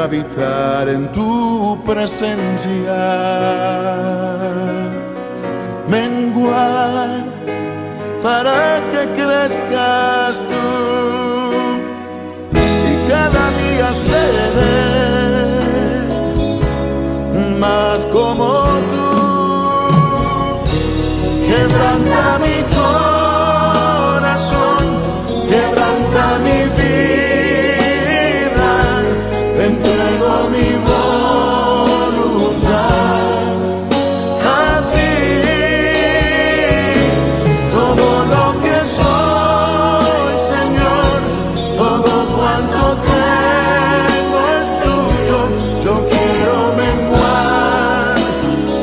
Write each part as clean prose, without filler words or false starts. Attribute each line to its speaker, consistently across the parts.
Speaker 1: habitar en tu presencia, menguar para que crezcas tú y cada día seré más como tú. Quebranta mi corazón, quebranta mi vida, te entrego mi voluntad a ti. Todo lo que soy, Señor, todo cuanto tengo es tuyo. Yo quiero menguar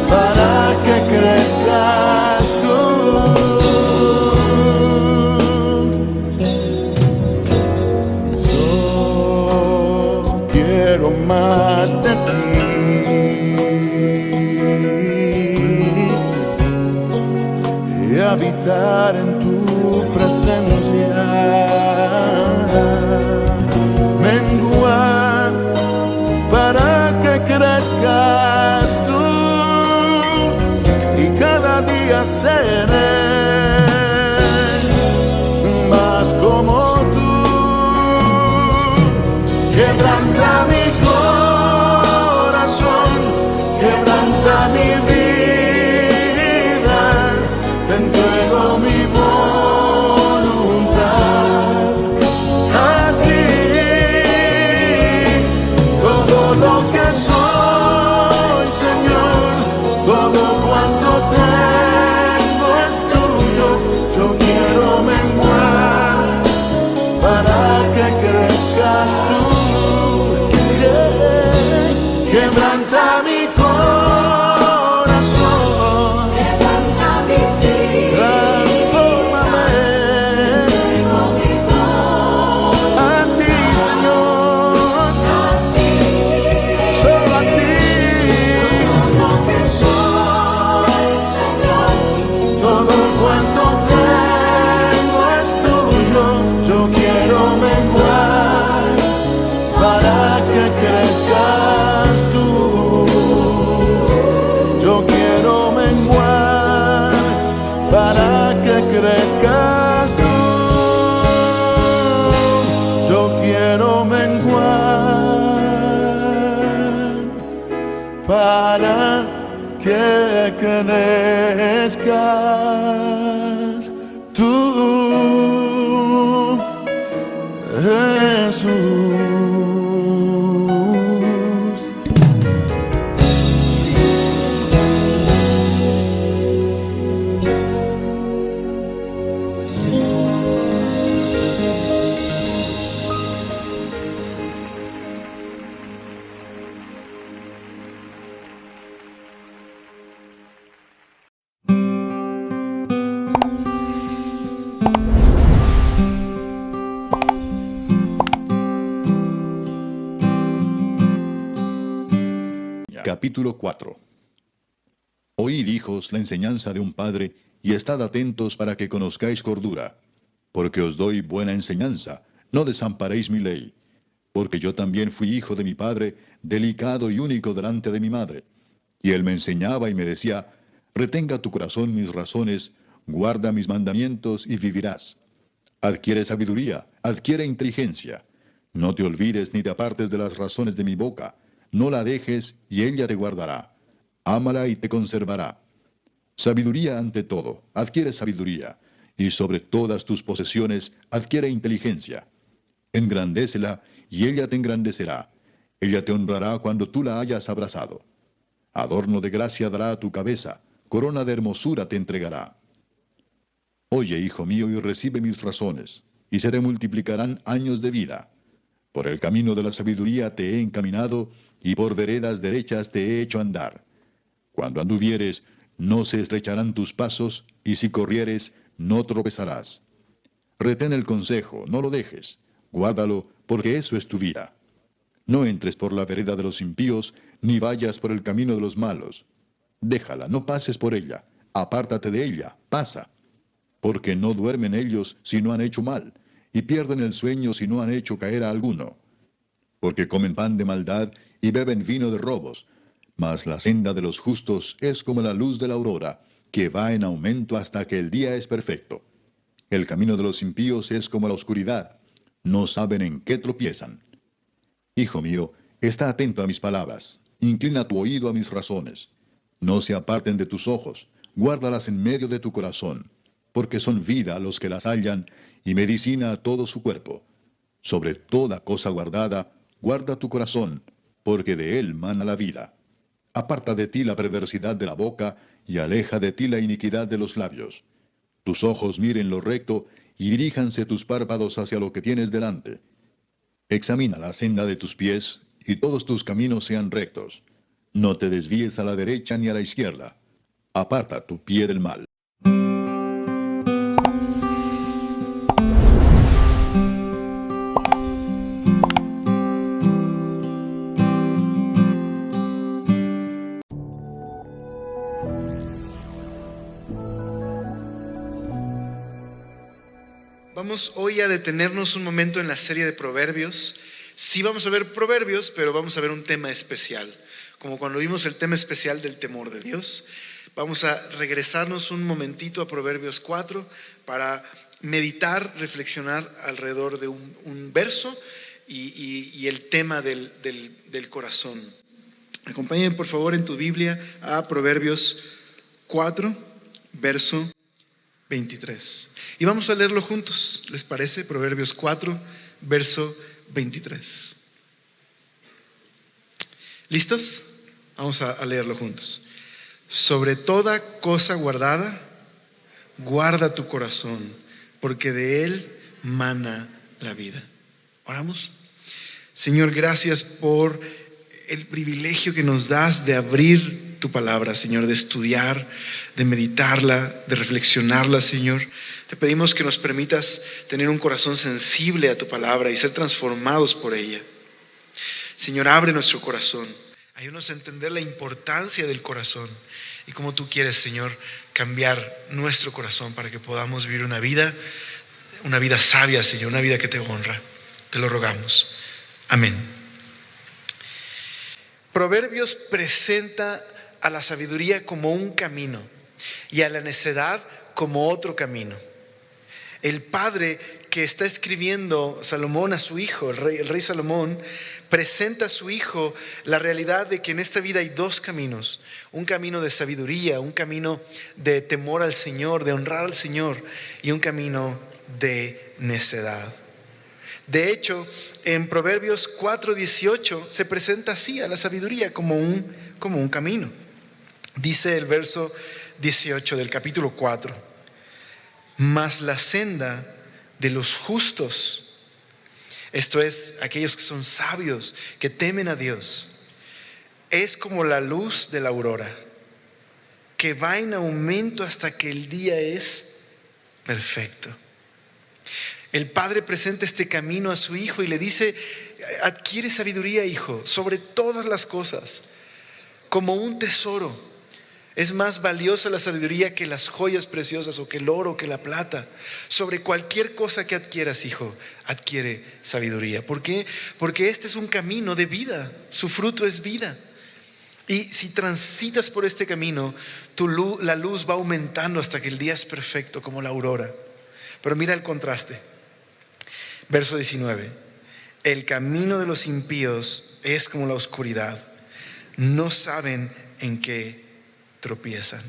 Speaker 1: para que crezcas tú. Yo quiero más de ti y habitar en tu presencia, menguar para que crezcas tú y cada día seré más como tú. Quebranta mi corazón, quebranta mi vida, te entrego mi voluntad a ti. Todo lo que soy, Señor, todo cuanto tengo es tuyo. Yo quiero menguar para que crezcas tú. Quebranta mi corazón,
Speaker 2: Quebranta mi vida,
Speaker 1: transfórmame
Speaker 2: entrego mi voz
Speaker 1: a ti, Señor,
Speaker 2: a ti.
Speaker 1: solo a ti.
Speaker 2: Todo lo que soy, Señor,
Speaker 1: Todo cuanto tengo es tuyo. Yo quiero menguar para que crezcas tú. Yo quiero menguar para que crezcas tú. Yo quiero menguar para que crezcas tú, Jesús.
Speaker 3: Capítulo 4. Oíd, hijos, la enseñanza de un padre, y estad atentos para que conozcáis cordura. Porque os doy buena enseñanza, no desamparéis mi ley. Porque yo también fui hijo de mi padre, delicado y único delante de mi madre. Y él me enseñaba y me decía, retenga tu corazón mis razones, guarda mis mandamientos y vivirás. Adquiere sabiduría, adquiere inteligencia. No te olvides ni te apartes de las razones de mi boca. No la dejes, y ella te guardará. Ámala y te conservará. Sabiduría ante todo, adquiere sabiduría, y sobre todas tus posesiones adquiere inteligencia. Engrandécela, y ella te engrandecerá. Ella te honrará cuando tú la hayas abrazado. Adorno de gracia dará a tu cabeza, corona de hermosura te entregará. Oye, hijo mío, y recibe mis razones, y se te multiplicarán años de vida. Por el camino de la sabiduría te he encaminado, y por veredas derechas te he hecho andar. Cuando anduvieres, no se estrecharán tus pasos, y si corrieres, no tropezarás. Retén el consejo, no lo dejes, guárdalo, porque eso es tu vida. No entres por la vereda de los impíos, ni vayas por el camino de los malos. Déjala, no pases por ella, apártate de ella, pasa. Porque no duermen ellos si no han hecho mal, y pierden el sueño si no han hecho caer a alguno. porque comen pan de maldad y beben vino de robos. Mas la senda de los justos es como la luz de la aurora, que va en aumento hasta que el día es perfecto. El camino de los impíos es como la oscuridad, no saben en qué tropiezan. Hijo mío, está atento a mis palabras, inclina tu oído a mis razones. No se aparten de tus ojos, guárdalas en medio de tu corazón, porque son vida a los que las hallan y medicina a todo su cuerpo. Sobre toda cosa guardada, guarda tu corazón, porque de él mana la vida. Aparta de ti la perversidad de la boca, y aleja de ti la iniquidad de los labios. Tus ojos miren lo recto, y diríjanse tus párpados hacia lo que tienes delante. Examina la senda de tus pies, y todos tus caminos sean rectos. No te desvíes a la derecha ni a la izquierda. Aparta tu pie del mal.
Speaker 4: Vamos hoy a detenernos un momento en la serie de Proverbios. Sí vamos a ver Proverbios, pero vamos a ver un tema especial. Como cuando vimos el tema especial del temor de Dios. Vamos a regresarnos un momentito a Proverbios 4 para meditar, reflexionar alrededor de un verso y el tema del corazón. Acompáñenme por favor en tu Biblia a Proverbios 4, verso 23. Y vamos a leerlo juntos, ¿les parece? Proverbios 4, verso 23. ¿Listos? Vamos a leerlo juntos. Sobre toda cosa guardada, guarda tu corazón, porque de él mana la vida. ¿Oramos? Señor, gracias por el privilegio que nos das de abrir tu palabra, Señor, de estudiar, de meditarla, de reflexionarla, Señor. Te pedimos que nos permitas tener un corazón sensible a tu palabra y ser transformados por ella. Señor, abre nuestro corazón. Ayúdanos a entender la importancia del corazón y cómo tú quieres, Señor, cambiar nuestro corazón para que podamos vivir una vida sabia, Señor, una vida que te honra. Te lo rogamos. Amén. Proverbios presenta a la sabiduría como un camino y a la necedad como otro camino. El padre que está escribiendo Salomón a su hijo, el rey Salomón, presenta a su hijo la realidad de que en esta vida hay dos caminos: un camino de sabiduría, un camino de temor al Señor, de honrar al Señor, y un camino de necedad. De hecho, en Proverbios 4:18 se presenta así a la sabiduría como un camino. Dice el verso 18 del capítulo 4: mas la senda de los justos, esto es, aquellos que son sabios, que temen a Dios, es como la luz de la aurora, que va en aumento hasta que el día es perfecto. El padre presenta este camino a su hijo y le dice: adquiere sabiduría, hijo, sobre todas las cosas, como un tesoro. Es más valiosa la sabiduría que las joyas preciosas, o que el oro, que la plata. Sobre cualquier cosa que adquieras, hijo, adquiere sabiduría. ¿Por qué? Porque este es un camino de vida, su fruto es vida. Y si transitas por este camino, la luz va aumentando hasta que el día es perfecto, como la aurora. Pero mira el contraste. Verso 19: el camino de los impíos es como la oscuridad, no saben en qué tropiezan.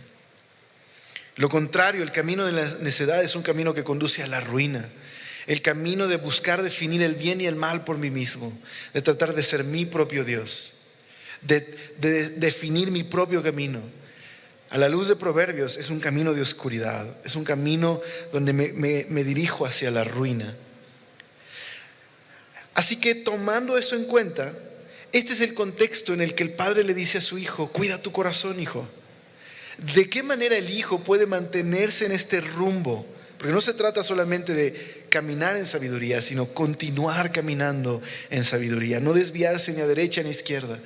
Speaker 4: Lo contrario, el camino de la necedad es un camino que conduce a la ruina. El camino de buscar definir el bien y el mal por mí mismo, de tratar de ser mi propio Dios, de definir mi propio camino. A la luz de Proverbios es un camino de oscuridad, es un camino donde me dirijo hacia la ruina. Así que, tomando eso en cuenta, este es el contexto en el que el padre le dice a su hijo: cuida tu corazón, hijo. ¿De qué manera el hijo puede mantenerse en este rumbo? Porque no se trata solamente de caminar en sabiduría, sino continuar caminando en sabiduría, no desviarse ni a derecha ni a izquierda.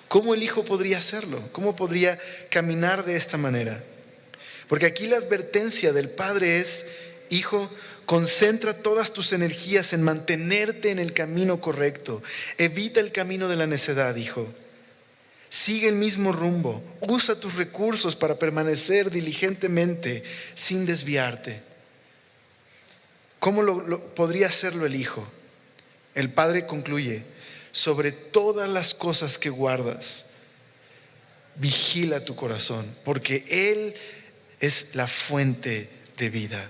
Speaker 4: ¿Cómo el hijo podría hacerlo? ¿Cómo podría caminar de esta manera? Porque aquí la advertencia del padre es: hijo, Concentra todas tus energías en mantenerte en el camino correcto. Evita el camino de la necedad, hijo. Sigue el mismo rumbo. Usa tus recursos para permanecer diligentemente sin desviarte. ¿Cómo podría hacerlo el hijo? El padre concluye: sobre todas las cosas que guardas, vigila tu corazón, porque él es la fuente de vida.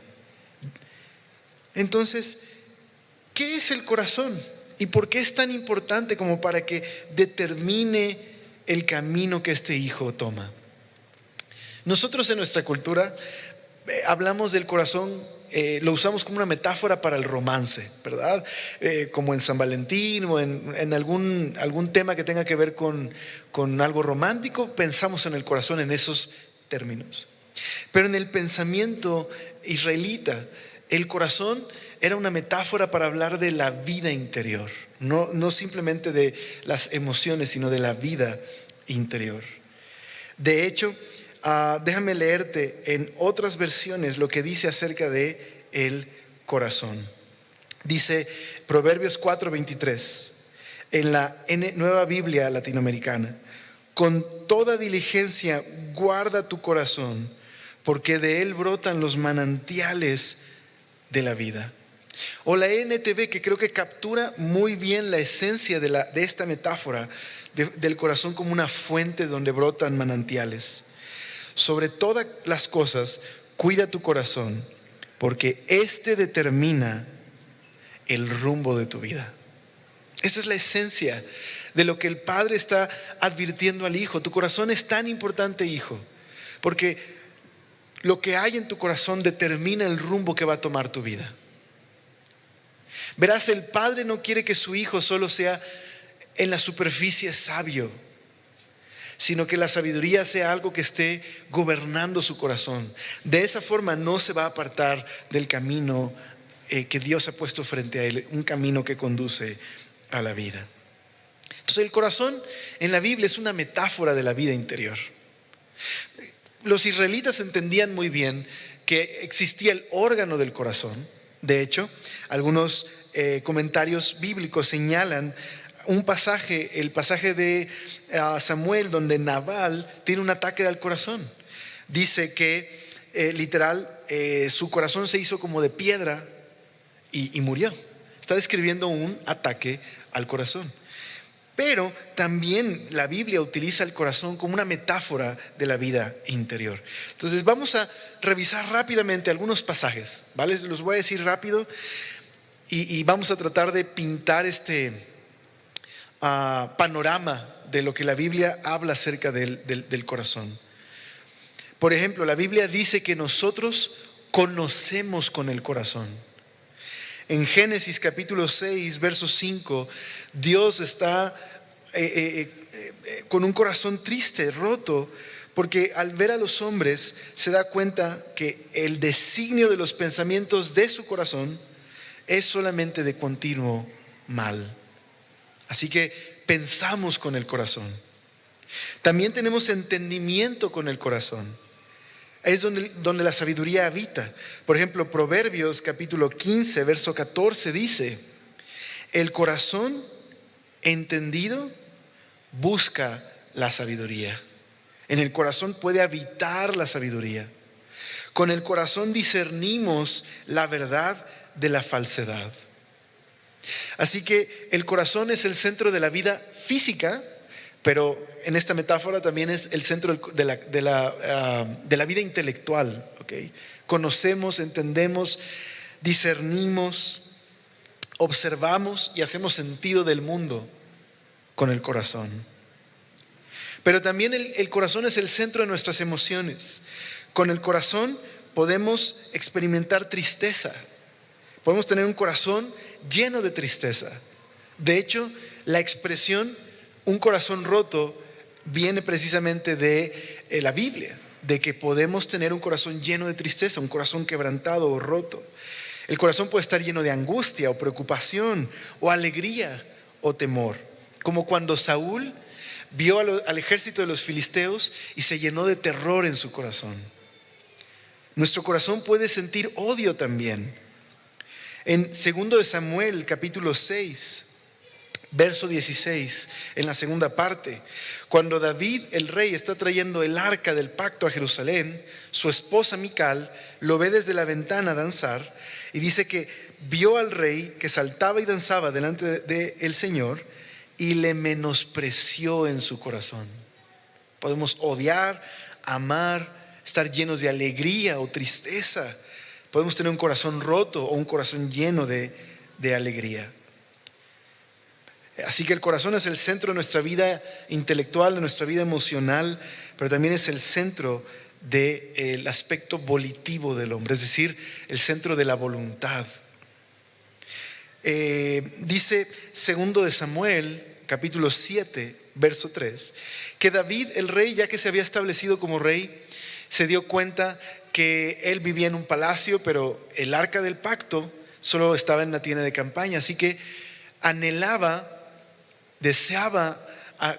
Speaker 4: Entonces, ¿qué es el corazón? ¿Y por qué es tan importante como para que determine el camino que este hijo toma? Nosotros en nuestra cultura hablamos del corazón, lo usamos como una metáfora para el romance, ¿verdad? Como en San Valentín o en algún tema que tenga que ver con algo romántico, pensamos en el corazón en esos términos. Pero en el pensamiento israelita, el corazón era una metáfora para hablar de la vida interior, no simplemente de las emociones, sino de la vida interior. De hecho, déjame leerte en otras versiones lo que dice acerca de el corazón. Dice Proverbios 4:23 en la Nueva Biblia Latinoamericana: con toda diligencia guarda tu corazón, porque de él brotan los manantiales de la vida. O la NTV, que creo que captura muy bien la esencia de esta metáfora del corazón como una fuente donde brotan manantiales. Sobre todas las cosas, cuida tu corazón, porque éste determina el rumbo de tu vida. Esa es la esencia de lo que el padre está advirtiendo al hijo. Tu corazón es tan importante, hijo, porque lo que hay en tu corazón determina el rumbo que va a tomar tu vida. Verás, el padre no quiere que su hijo solo sea en la superficie sabio, sino que la sabiduría sea algo que esté gobernando su corazón. De esa forma no se va a apartar del camino que Dios ha puesto frente a él, un camino que conduce a la vida. Entonces el corazón en la Biblia es una metáfora de la vida interior. Los israelitas entendían muy bien que existía el órgano del corazón. De hecho, algunos comentarios bíblicos señalan un pasaje, el pasaje de Samuel, donde Nabal tiene un ataque al corazón. Dice que literal su corazón se hizo como de piedra y murió. Está describiendo un ataque al corazón. Pero también la Biblia utiliza el corazón como una metáfora de la vida interior. Entonces vamos a revisar rápidamente algunos pasajes, ¿vale? Los voy a decir rápido y vamos a tratar de pintar este panorama de lo que la Biblia habla acerca del corazón. Por ejemplo, la Biblia dice que nosotros conocemos con el corazón. En Génesis capítulo 6, verso 5, Dios está con un corazón triste, roto, porque al ver a los hombres se da cuenta que el designio de los pensamientos de su corazón es solamente de continuo mal. Así que pensamos con el corazón. También tenemos entendimiento con el corazón. Es donde la sabiduría habita. Por ejemplo, Proverbios capítulo 15, verso 14 dice: el corazón entendido busca la sabiduría. En el corazón puede habitar la sabiduría. Con el corazón discernimos la verdad de la falsedad. Así que el corazón es el centro de la vida física, pero en esta metáfora también es el centro de la vida intelectual, ¿okay? Conocemos, entendemos, discernimos, observamos y hacemos sentido del mundo con el corazón. Pero también el corazón es el centro de nuestras emociones. Con el corazón podemos experimentar tristeza. Podemos tener un corazón lleno de tristeza. De hecho, la expresión un corazón roto viene precisamente de la Biblia, de que podemos tener un corazón lleno de tristeza, un corazón quebrantado o roto. El corazón puede estar lleno de angustia o preocupación o alegría o temor, como cuando Saúl vio al ejército de los filisteos y se llenó de terror en su corazón. Nuestro corazón puede sentir odio también. En 2 de Samuel, capítulo 6, verso 16, en la segunda parte, cuando David, el rey, está trayendo el arca del pacto a Jerusalén, su esposa Mical lo ve desde la ventana danzar y dice que vio al rey que saltaba y danzaba delante del Señor y le menospreció en su corazón. Podemos odiar, amar, estar llenos de alegría o tristeza. Podemos tener un corazón roto o un corazón lleno de alegría. Así que el corazón es el centro de nuestra vida intelectual, de nuestra vida emocional, pero también es el centro del aspecto volitivo del hombre, es decir, el centro de la voluntad. Dice 2 de Samuel, capítulo 7, verso 3, que David, el rey, ya que se había establecido como rey, se dio cuenta que él vivía en un palacio, pero el arca del pacto solo estaba en la tienda de campaña, así que deseaba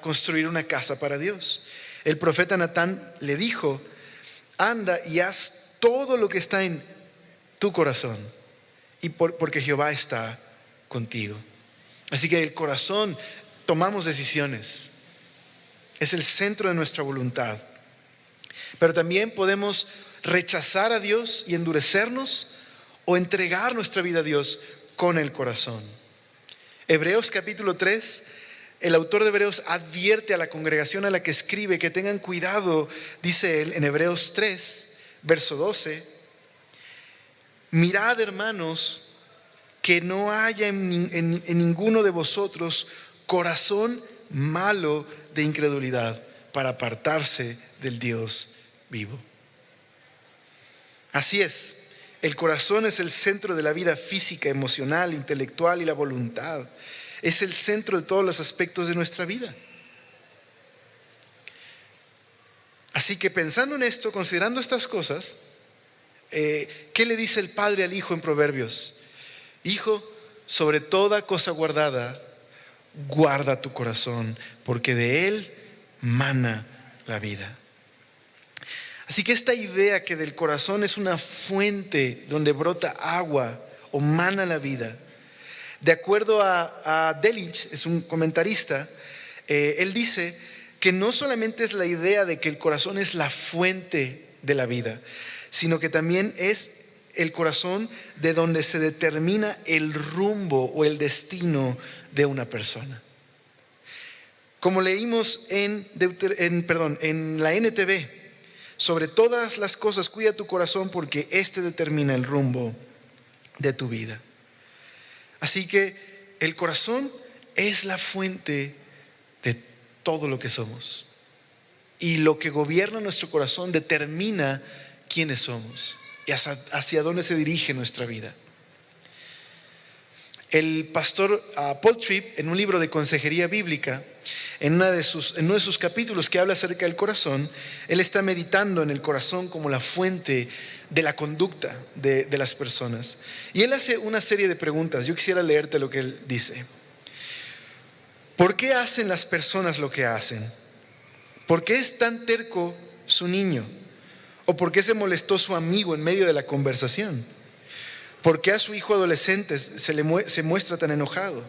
Speaker 4: construir una casa para Dios. El profeta Natán le dijo: anda y haz todo lo que está en tu corazón, porque Jehová está contigo. Así que el corazón, tomamos decisiones, es el centro de nuestra voluntad. Pero también podemos rechazar a Dios y endurecernos, o entregar nuestra vida a Dios con el corazón. Hebreos capítulo 3, el autor de Hebreos advierte a la congregación a la que escribe que tengan cuidado, dice él en Hebreos 3, verso 12: mirad, hermanos, que no haya en ninguno de vosotros corazón malo de incredulidad para apartarse del Dios vivo. Así es, el corazón es el centro de la vida física, emocional, intelectual y la voluntad. Es el centro de todos los aspectos de nuestra vida. Así que pensando en esto, considerando estas cosas, ¿qué le dice el padre al hijo en Proverbios? Hijo, sobre toda cosa guardada, guarda tu corazón, porque de él mana la vida. Así que esta idea que del corazón es una fuente donde brota agua o mana la vida, de acuerdo a Delitzsch, es un comentarista, él dice que no solamente es la idea de que el corazón es la fuente de la vida, sino que también es el corazón de donde se determina el rumbo o el destino de una persona. Como leímos en la NTV, sobre todas las cosas cuida tu corazón, porque este determina el rumbo de tu vida. Así que el corazón es la fuente de todo lo que somos, y lo que gobierna nuestro corazón determina quiénes somos y hacia dónde se dirige nuestra vida. El pastor Paul Tripp, en un libro de consejería bíblica, en uno de sus capítulos que habla acerca del corazón, él está meditando en el corazón como la fuente de la conducta de las personas. Y él hace una serie de preguntas. Yo quisiera leerte lo que él dice. ¿Por qué hacen las personas lo que hacen? ¿Por qué es tan terco su niño? ¿O por qué se molestó su amigo en medio de la conversación? ¿Por qué a su hijo adolescente se muestra tan enojado?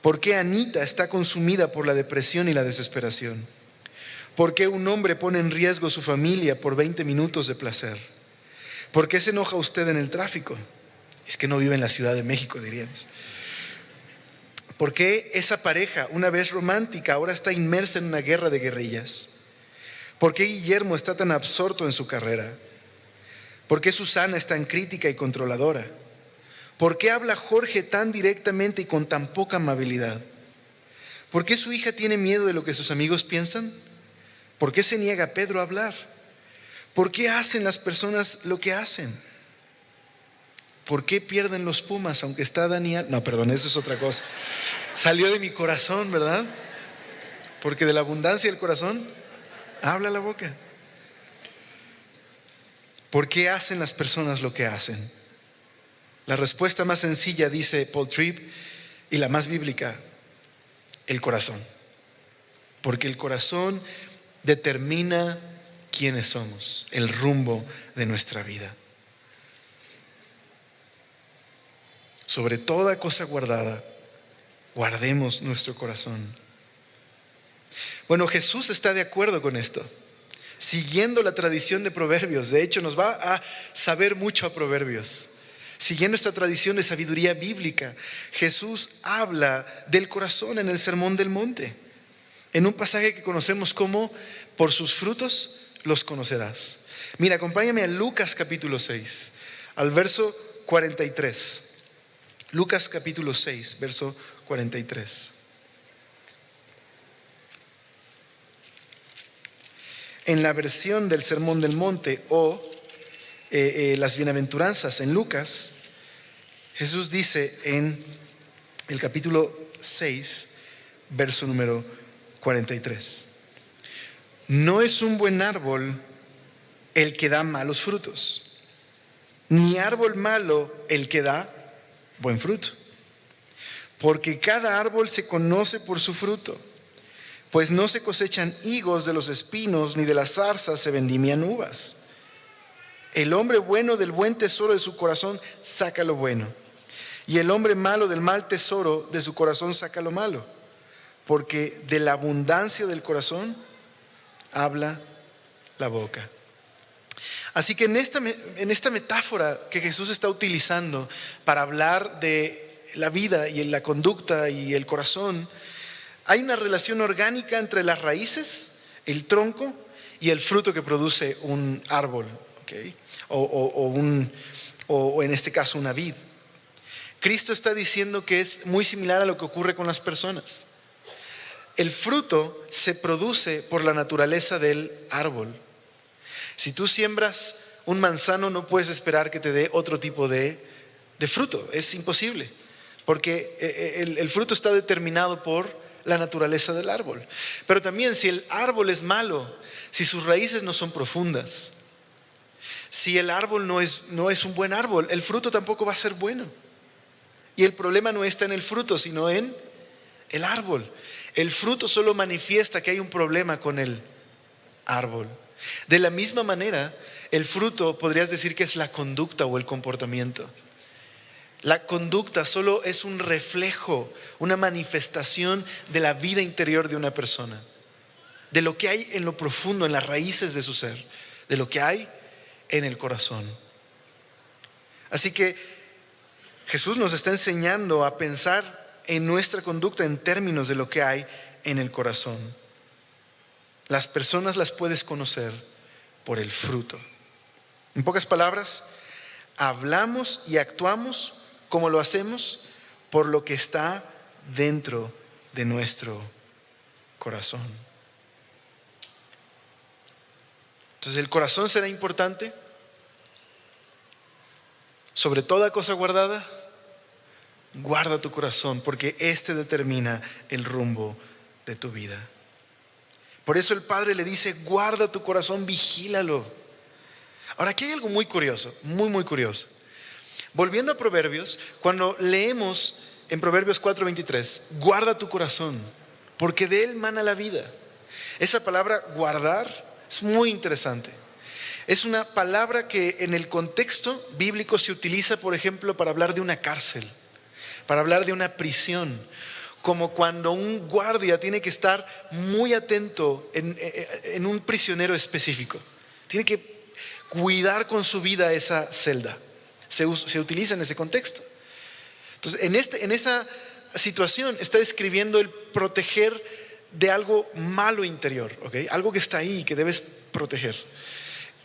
Speaker 4: ¿Por qué Anita está consumida por la depresión y la desesperación? ¿Por qué un hombre pone en riesgo su familia por 20 minutos de placer? ¿Por qué se enoja usted en el tráfico? Es que no vive en la Ciudad de México, diríamos. ¿Por qué esa pareja, una vez romántica, ahora está inmersa en una guerra de guerrillas? ¿Por qué Guillermo está tan absorto en su carrera? ¿Por qué Susana es tan crítica y controladora? ¿Por qué habla Jorge tan directamente y con tan poca amabilidad? ¿Por qué su hija tiene miedo de lo que sus amigos piensan? ¿Por qué se niega Pedro a hablar? ¿Por qué hacen las personas lo que hacen? ¿Por qué pierden los Pumas aunque está Daniel? No, perdón, eso es otra cosa. Salió de mi corazón, ¿verdad? Porque de la abundancia del corazón habla la boca. ¿Por qué hacen las personas lo que hacen? La respuesta más sencilla, dice Paul Tripp, y la más bíblica: el corazón. Porque el corazón determina quiénes somos, el rumbo de nuestra vida. sobre toda cosa guardada, guardemos nuestro corazón. Bueno, Jesús está de acuerdo con esto, siguiendo la tradición de Proverbios. De hecho, nos va a saber mucho a Proverbios. Siguiendo esta tradición de sabiduría bíblica, Jesús habla del corazón en el Sermón del Monte, en un pasaje que conocemos como por sus frutos los conocerás. Mira, acompáñame a Lucas capítulo 6, al verso 43. Lucas capítulo 6, verso 43. En la versión del Sermón del Monte o las bienaventuranzas en Lucas, Jesús dice en el capítulo 6, verso número 43. No es un buen árbol el que da malos frutos, ni árbol malo el que da buen fruto. Porque cada árbol se conoce por su fruto, pues no se cosechan higos de los espinos, ni de las zarzas se vendimian uvas. El hombre bueno del buen tesoro de su corazón saca lo bueno, y el hombre malo del mal tesoro de su corazón saca lo malo, porque de la abundancia del corazón habla la boca. Así que en esta metáfora que Jesús está utilizando para hablar de la vida y la conducta y el corazón, hay una relación orgánica entre las raíces, el tronco y el fruto que produce un árbol, ¿okay? O en este caso una vid. Cristo está diciendo que es muy similar a lo que ocurre con las personas. El fruto se produce por la naturaleza del árbol. Si tú siembras un manzano, no puedes esperar que te dé otro tipo de fruto. Es imposible, porque el fruto está determinado por la naturaleza del árbol. Pero también si el árbol es malo, si sus raíces no son profundas, si el árbol no es un buen árbol, el fruto tampoco va a ser bueno. Y el problema no está en el fruto, sino en el árbol. El fruto solo manifiesta que hay un problema con el árbol. De la misma manera, el fruto podrías decir que es la conducta o el comportamiento. La conducta solo es un reflejo, una manifestación de la vida interior de una persona, de lo que hay en lo profundo, en las raíces de su ser, de lo que hay en el corazón. Así que Jesús nos está enseñando a pensar en nuestra conducta en términos de lo que hay en el corazón. Las personas las puedes conocer por el fruto. En pocas palabras, hablamos y actuamos como lo hacemos por lo que está dentro de nuestro corazón. Entonces, ¿el corazón será importante? Sobre toda cosa guardada, guarda tu corazón, porque este determina el rumbo de tu vida. Por eso el Padre le dice, guarda tu corazón, vigílalo. Ahora, aquí hay algo muy curioso, muy curioso. Volviendo a Proverbios, cuando leemos en Proverbios 4:23, guarda tu corazón, porque de él mana la vida. Esa palabra guardar es muy interesante. Es una palabra que en el contexto bíblico se utiliza, por ejemplo, para hablar de una cárcel, para hablar de una prisión, como cuando un guardia tiene que estar muy atento en un prisionero específico. Tiene que cuidar con su vida esa celda. Se utiliza en ese contexto. Entonces, en esa situación está describiendo el proteger de algo malo interior, ¿okay? Algo que está ahí, que debes proteger.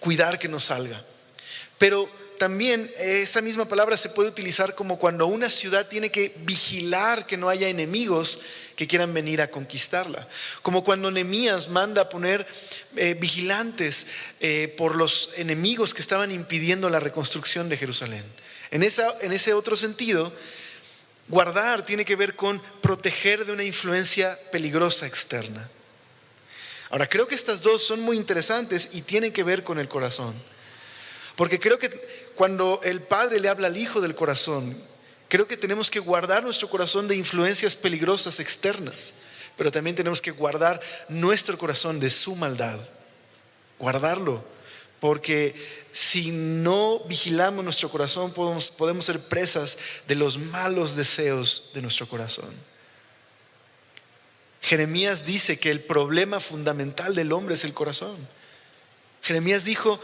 Speaker 4: Cuidar que no salga. Pero también esa misma palabra se puede utilizar como cuando una ciudad tiene que vigilar que no haya enemigos que quieran venir a conquistarla. Como cuando Nehemías manda a poner vigilantes por los enemigos que estaban impidiendo la reconstrucción de Jerusalén. En ese otro sentido, guardar tiene que ver con proteger de una influencia peligrosa externa. Ahora, creo que estas dos son muy interesantes y tienen que ver con el corazón. Porque creo que cuando el Padre le habla al Hijo del corazón, creo que tenemos que guardar nuestro corazón de influencias peligrosas externas, pero también tenemos que guardar nuestro corazón de su maldad. Guardarlo Porque si no vigilamos nuestro corazón, podemos ser presas de los malos deseos de nuestro corazón. Jeremías dice que el problema fundamental del hombre es el corazón. Jeremías dijo: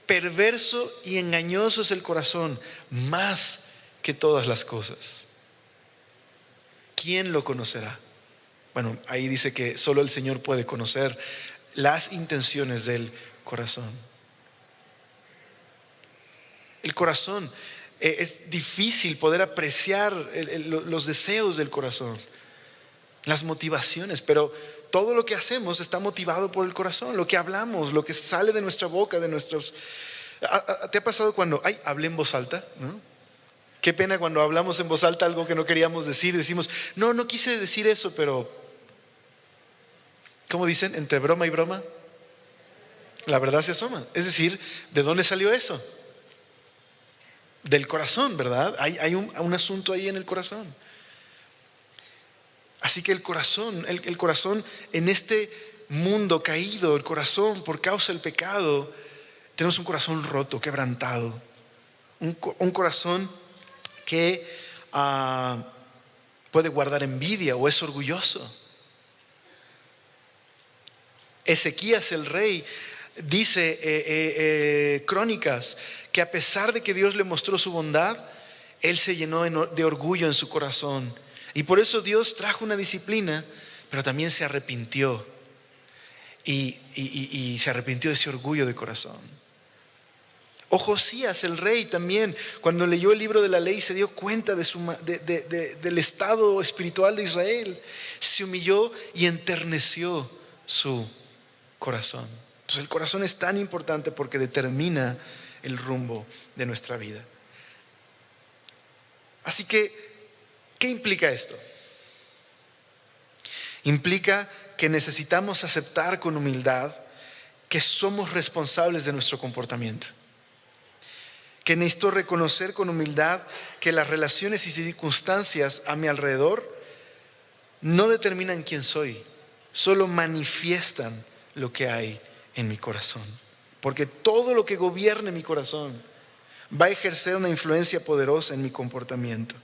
Speaker 4: perverso y engañoso es el corazón, más que todas las cosas. ¿Quién lo conocerá? Bueno, ahí dice que solo el Señor puede conocer las intenciones del corazón. El corazón, es difícil poder apreciar los deseos del corazón, las motivaciones, pero todo lo que hacemos está motivado por el corazón. Lo que hablamos, lo que sale de nuestra boca, de nuestros... ¿Te ha pasado cuando hablé en voz alta? ¿No? Qué pena cuando hablamos en voz alta algo que no queríamos decir. Decimos, no quise decir eso, pero... ¿Cómo dicen? Entre broma y broma, la verdad se asoma. Es decir, ¿de dónde salió eso? Del corazón, ¿verdad? Hay un asunto ahí en el corazón. Así que el corazón en este mundo caído, el corazón por causa del pecado, tenemos un corazón roto, quebrantado. Un corazón que puede guardar envidia o es orgulloso. Ezequías el rey dice, Crónicas, que a pesar de que Dios le mostró su bondad, él se llenó de orgullo en su corazón. Y por eso Dios trajo una disciplina, pero también se arrepintió. Y se arrepintió de ese orgullo de corazón. O Josías el rey también, cuando leyó el libro de la ley, se dio cuenta del estado espiritual de Israel. Se humilló y enterneció su corazón. Entonces el corazón es tan importante porque determina el rumbo de nuestra vida. Así que, ¿qué implica esto? Implica que necesitamos aceptar con humildad que somos responsables de nuestro comportamiento. Que necesito reconocer con humildad que las relaciones y circunstancias a mi alrededor no determinan quién soy, solo manifiestan lo que hay en mi corazón. Porque todo lo que gobierne mi corazón va a ejercer una influencia poderosa en mi comportamiento.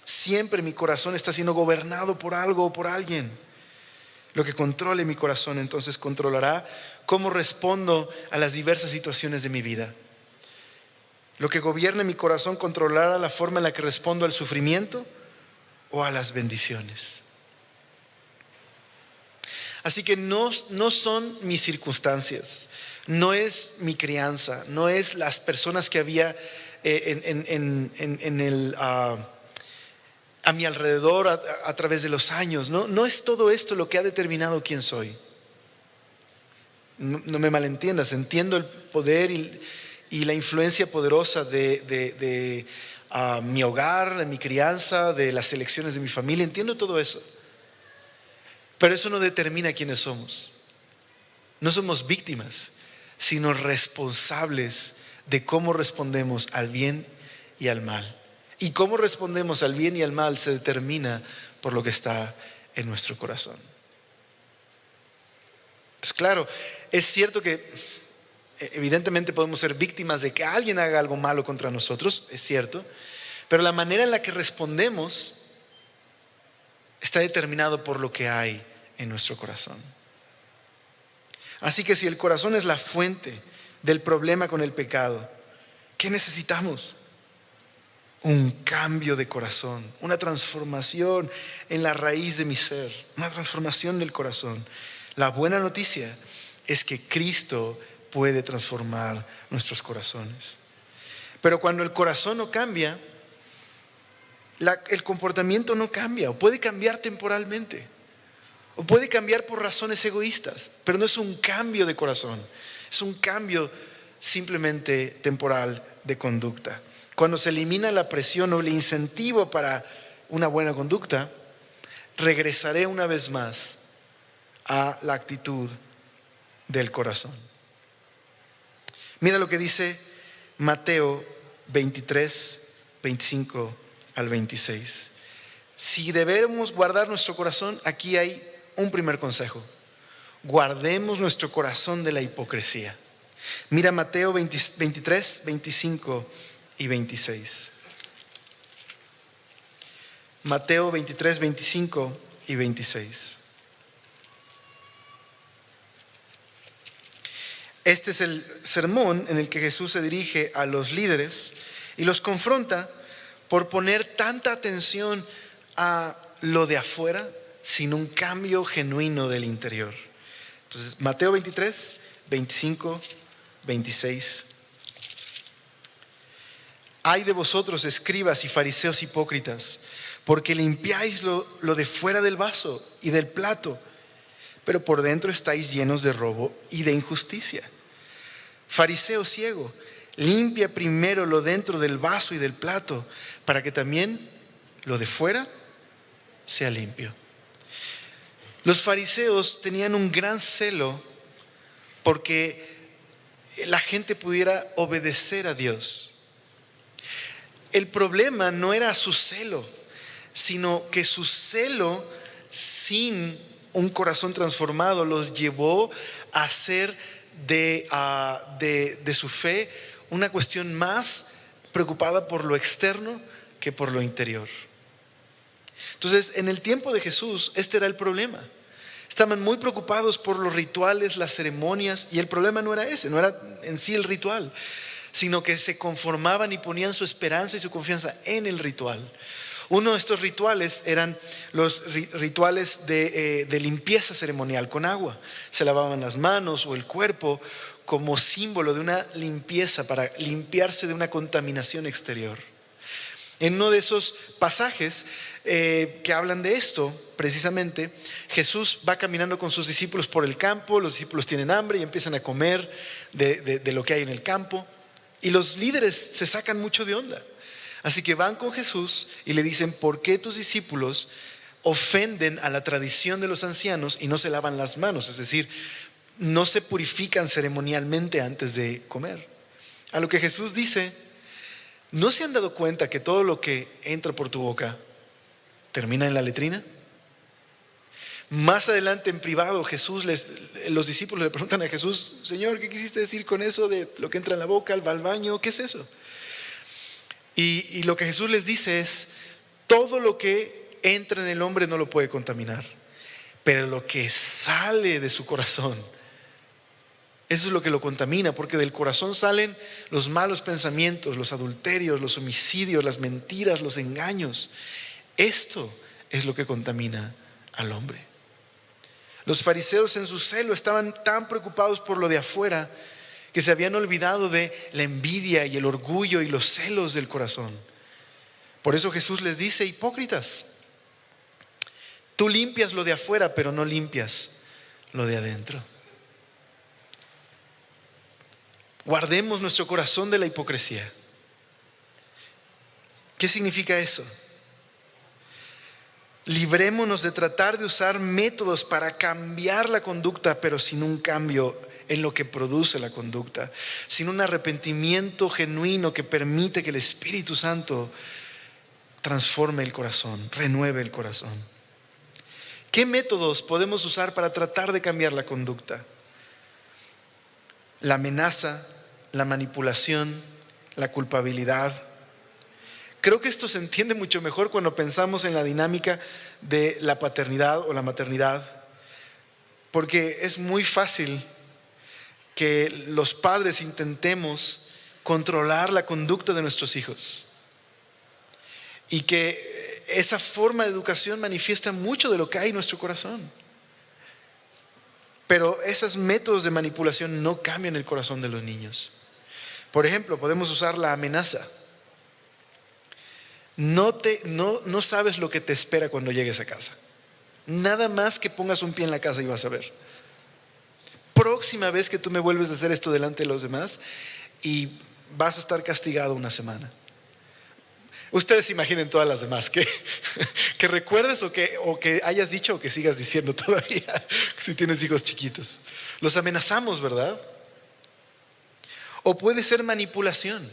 Speaker 4: Siempre mi corazón está siendo gobernado por algo o por alguien. Lo que controle mi corazón entonces controlará cómo respondo a las diversas situaciones de mi vida. Lo que gobierne mi corazón controlará la forma en la que respondo al sufrimiento o a las bendiciones. Así que no son mis circunstancias, no es mi crianza, no es las personas que había a mi alrededor a través de los años. No es todo esto lo que ha determinado quién soy. No me malentiendas, entiendo el poder y la influencia poderosa de mi hogar, de mi crianza, de las elecciones de mi familia, entiendo todo eso. Pero eso no determina quiénes somos. No somos víctimas, sino responsables de cómo respondemos al bien y al mal. Y cómo respondemos al bien y al mal se determina por lo que está en nuestro corazón. Entonces, claro, es cierto que evidentemente podemos ser víctimas de que alguien haga algo malo contra nosotros, es cierto, pero la manera en la que respondemos está determinado por lo que hay en nuestro corazón. Así que si el corazón es la fuente del problema con el pecado, ¿qué necesitamos? Un cambio de corazón, una transformación en la raíz de mi ser, una transformación del corazón. La buena noticia es que Cristo puede transformar nuestros corazones. Pero cuando el corazón no cambia, el comportamiento no cambia, o puede cambiar temporalmente, o puede cambiar por razones egoístas, pero no es un cambio de corazón, es un cambio simplemente temporal de conducta. Cuando se elimina la presión o el incentivo para una buena conducta, regresaré una vez más a la actitud del corazón. Mira lo que dice Mateo 23, 25 al 26. Si debemos guardar nuestro corazón, aquí hay un primer consejo: guardemos nuestro corazón de la hipocresía. Mira Mateo 23, 25 y 26. Mateo 23, 25 y 26. Este es el sermón en el que Jesús se dirige a los líderes y los confronta por poner tanta atención a lo de afuera sin un cambio genuino del interior. Entonces, Mateo 23, 25, 26. Ay de vosotros, escribas y fariseos hipócritas, porque limpiáis lo de fuera del vaso y del plato, pero por dentro estáis llenos de robo y de injusticia. Fariseo ciego, limpia primero lo dentro del vaso y del plato, para que también lo de fuera sea limpio. Los fariseos tenían un gran celo porque la gente pudiera obedecer a Dios. El problema no era su celo, sino que su celo sin un corazón transformado los llevó a hacer de su fe una cuestión más preocupada por lo externo que por lo interior. Entonces, en el tiempo de Jesús, este era el problema. Estaban muy preocupados por los rituales, las ceremonias, y el problema no era ese, no era en sí el ritual, sino que se conformaban y ponían su esperanza y su confianza en el ritual. Uno de estos rituales eran los rituales de limpieza ceremonial con agua. Se lavaban las manos o el cuerpo como símbolo de una limpieza para limpiarse de una contaminación exterior. En uno de esos pasajes que hablan de esto, precisamente, Jesús va caminando con sus discípulos por el campo, los discípulos tienen hambre y empiezan a comer de lo que hay en el campo, y los líderes se sacan mucho de onda. Así que van con Jesús y le dicen: ¿por qué tus discípulos ofenden a la tradición de los ancianos y no se lavan las manos? Es decir, no se purifican ceremonialmente antes de comer. A lo que Jesús dice: ¿no se han dado cuenta que todo lo que entra por tu boca termina en la letrina? Más adelante en privado, los discípulos le preguntan a Jesús: Señor, ¿qué quisiste decir con eso de lo que entra en la boca, va al baño? ¿Qué es eso? Y lo que Jesús les dice es: todo lo que entra en el hombre no lo puede contaminar, pero lo que sale de su corazón, eso es lo que lo contamina, porque del corazón salen los malos pensamientos, los adulterios, los homicidios, las mentiras, los engaños. Esto es lo que contamina al hombre. Los fariseos en su celo estaban tan preocupados por lo de afuera que se habían olvidado de la envidia y el orgullo y los celos del corazón. Por eso Jesús les dice: hipócritas, tú limpias lo de afuera, pero no limpias lo de adentro. Guardemos nuestro corazón de la hipocresía. ¿Qué significa eso? Librémonos de tratar de usar métodos para cambiar la conducta, pero sin un cambio en lo que produce la conducta, sin un arrepentimiento genuino que permite que el Espíritu Santo transforme el corazón, renueve el corazón. ¿Qué métodos podemos usar para tratar de cambiar la conducta? La amenaza, la manipulación, la culpabilidad. Creo que esto se entiende mucho mejor cuando pensamos en la dinámica de la paternidad o la maternidad, porque es muy fácil que los padres intentemos controlar la conducta de nuestros hijos y que esa forma de educación manifiesta mucho de lo que hay en nuestro corazón. Pero esos métodos de manipulación no cambian el corazón de los niños. Por ejemplo, podemos usar la amenaza. No sabes lo que te espera cuando llegues a casa. Nada más que pongas un pie en la casa y vas a ver. Próxima vez que tú me vuelves a hacer esto delante de los demás y vas a estar castigado una semana. Ustedes imaginen todas las demás que recuerdes o que hayas dicho o que sigas diciendo todavía si tienes hijos chiquitos. Los amenazamos, ¿verdad? O puede ser manipulación.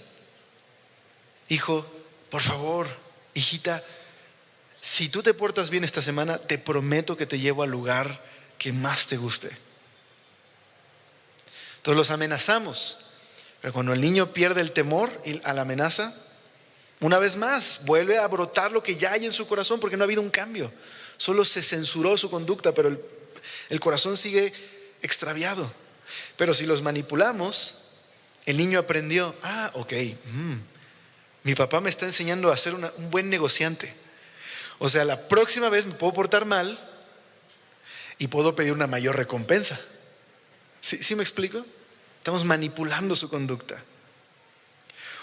Speaker 4: Hijo, por favor, hijita, si tú te portas bien esta semana, te prometo que te llevo al lugar que más te guste. Entonces los amenazamos. Pero cuando el niño pierde el temor a la amenaza, una vez más vuelve a brotar lo que ya hay en su corazón, porque no ha habido un cambio. Solo se censuró su conducta, pero el corazón sigue extraviado. Pero si los manipulamos, el niño aprendió, ok, mi papá me está enseñando a ser un buen negociante. O sea, la próxima vez me puedo portar mal y puedo pedir una mayor recompensa. ¿Sí me explico? Estamos manipulando su conducta.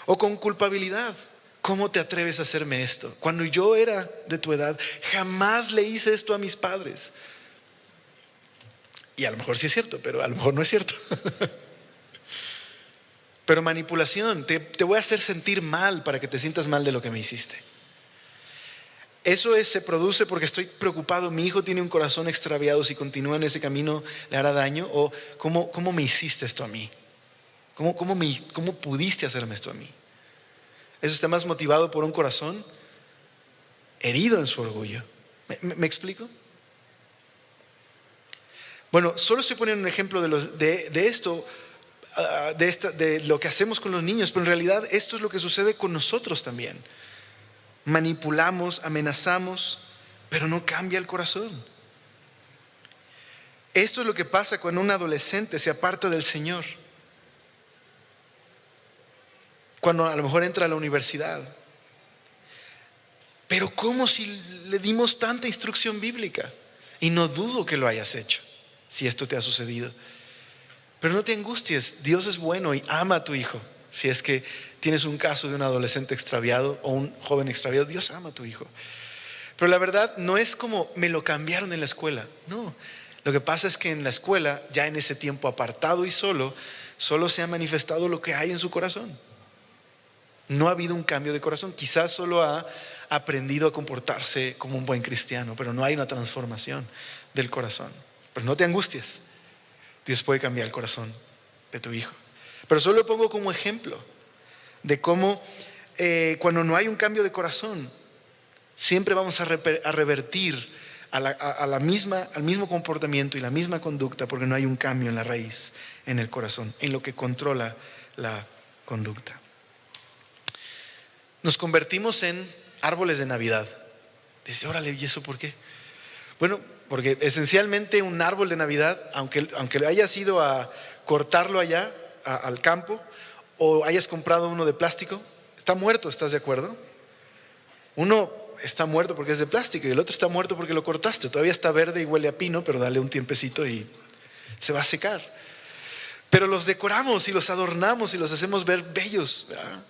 Speaker 4: O con culpabilidad. ¿Cómo te atreves a hacerme esto? Cuando yo era de tu edad, jamás le hice esto a mis padres. Y a lo mejor sí es cierto, pero a lo mejor no es cierto. Pero manipulación, te voy a hacer sentir mal para que te sientas mal de lo que me hiciste. Eso se produce porque estoy preocupado, mi hijo tiene un corazón extraviado, si continúa en ese camino le hará daño. O ¿cómo me hiciste esto a mí? ¿Cómo pudiste hacerme esto a mí? Eso está más motivado por un corazón herido en su orgullo. ¿Me explico? Bueno, solo estoy poniendo un ejemplo de esto, de lo que hacemos con los niños, pero en realidad esto es lo que sucede con nosotros también. Manipulamos, amenazamos, pero no cambia el corazón. Esto es lo que pasa cuando un adolescente se aparta del Señor. Cuando a lo mejor entra a la universidad. Pero ¿cómo si le dimos tanta instrucción bíblica? Y no dudo que lo hayas hecho, si esto te ha sucedido. Pero no te angusties, Dios es bueno y ama a tu hijo. Si es que tienes un caso de un adolescente extraviado o un joven extraviado, Dios ama a tu hijo. Pero la verdad no es como me lo cambiaron en la escuela. No, lo que pasa es que en la escuela, ya en ese tiempo apartado y solo se ha manifestado lo que hay en su corazón. No ha habido un cambio de corazón. Quizás solo ha aprendido a comportarse como un buen cristiano, pero no hay una transformación del corazón. Pero no te angusties, Dios puede cambiar el corazón de tu hijo. Pero solo lo pongo como ejemplo de cómo cuando no hay un cambio de corazón, siempre vamos a revertir al mismo comportamiento y la misma conducta, porque no hay un cambio en la raíz, en el corazón, en lo que controla la conducta. Nos convertimos en árboles de Navidad. Dices, órale, ¿y eso por qué? Bueno, porque esencialmente un árbol de Navidad, aunque hayas ido a cortarlo allá, al campo, o hayas comprado uno de plástico, está muerto, ¿estás de acuerdo? Uno está muerto porque es de plástico y el otro está muerto porque lo cortaste. Todavía está verde y huele a pino, pero dale un tiempecito y se va a secar. Pero los decoramos y los adornamos y los hacemos ver bellos, ¿verdad?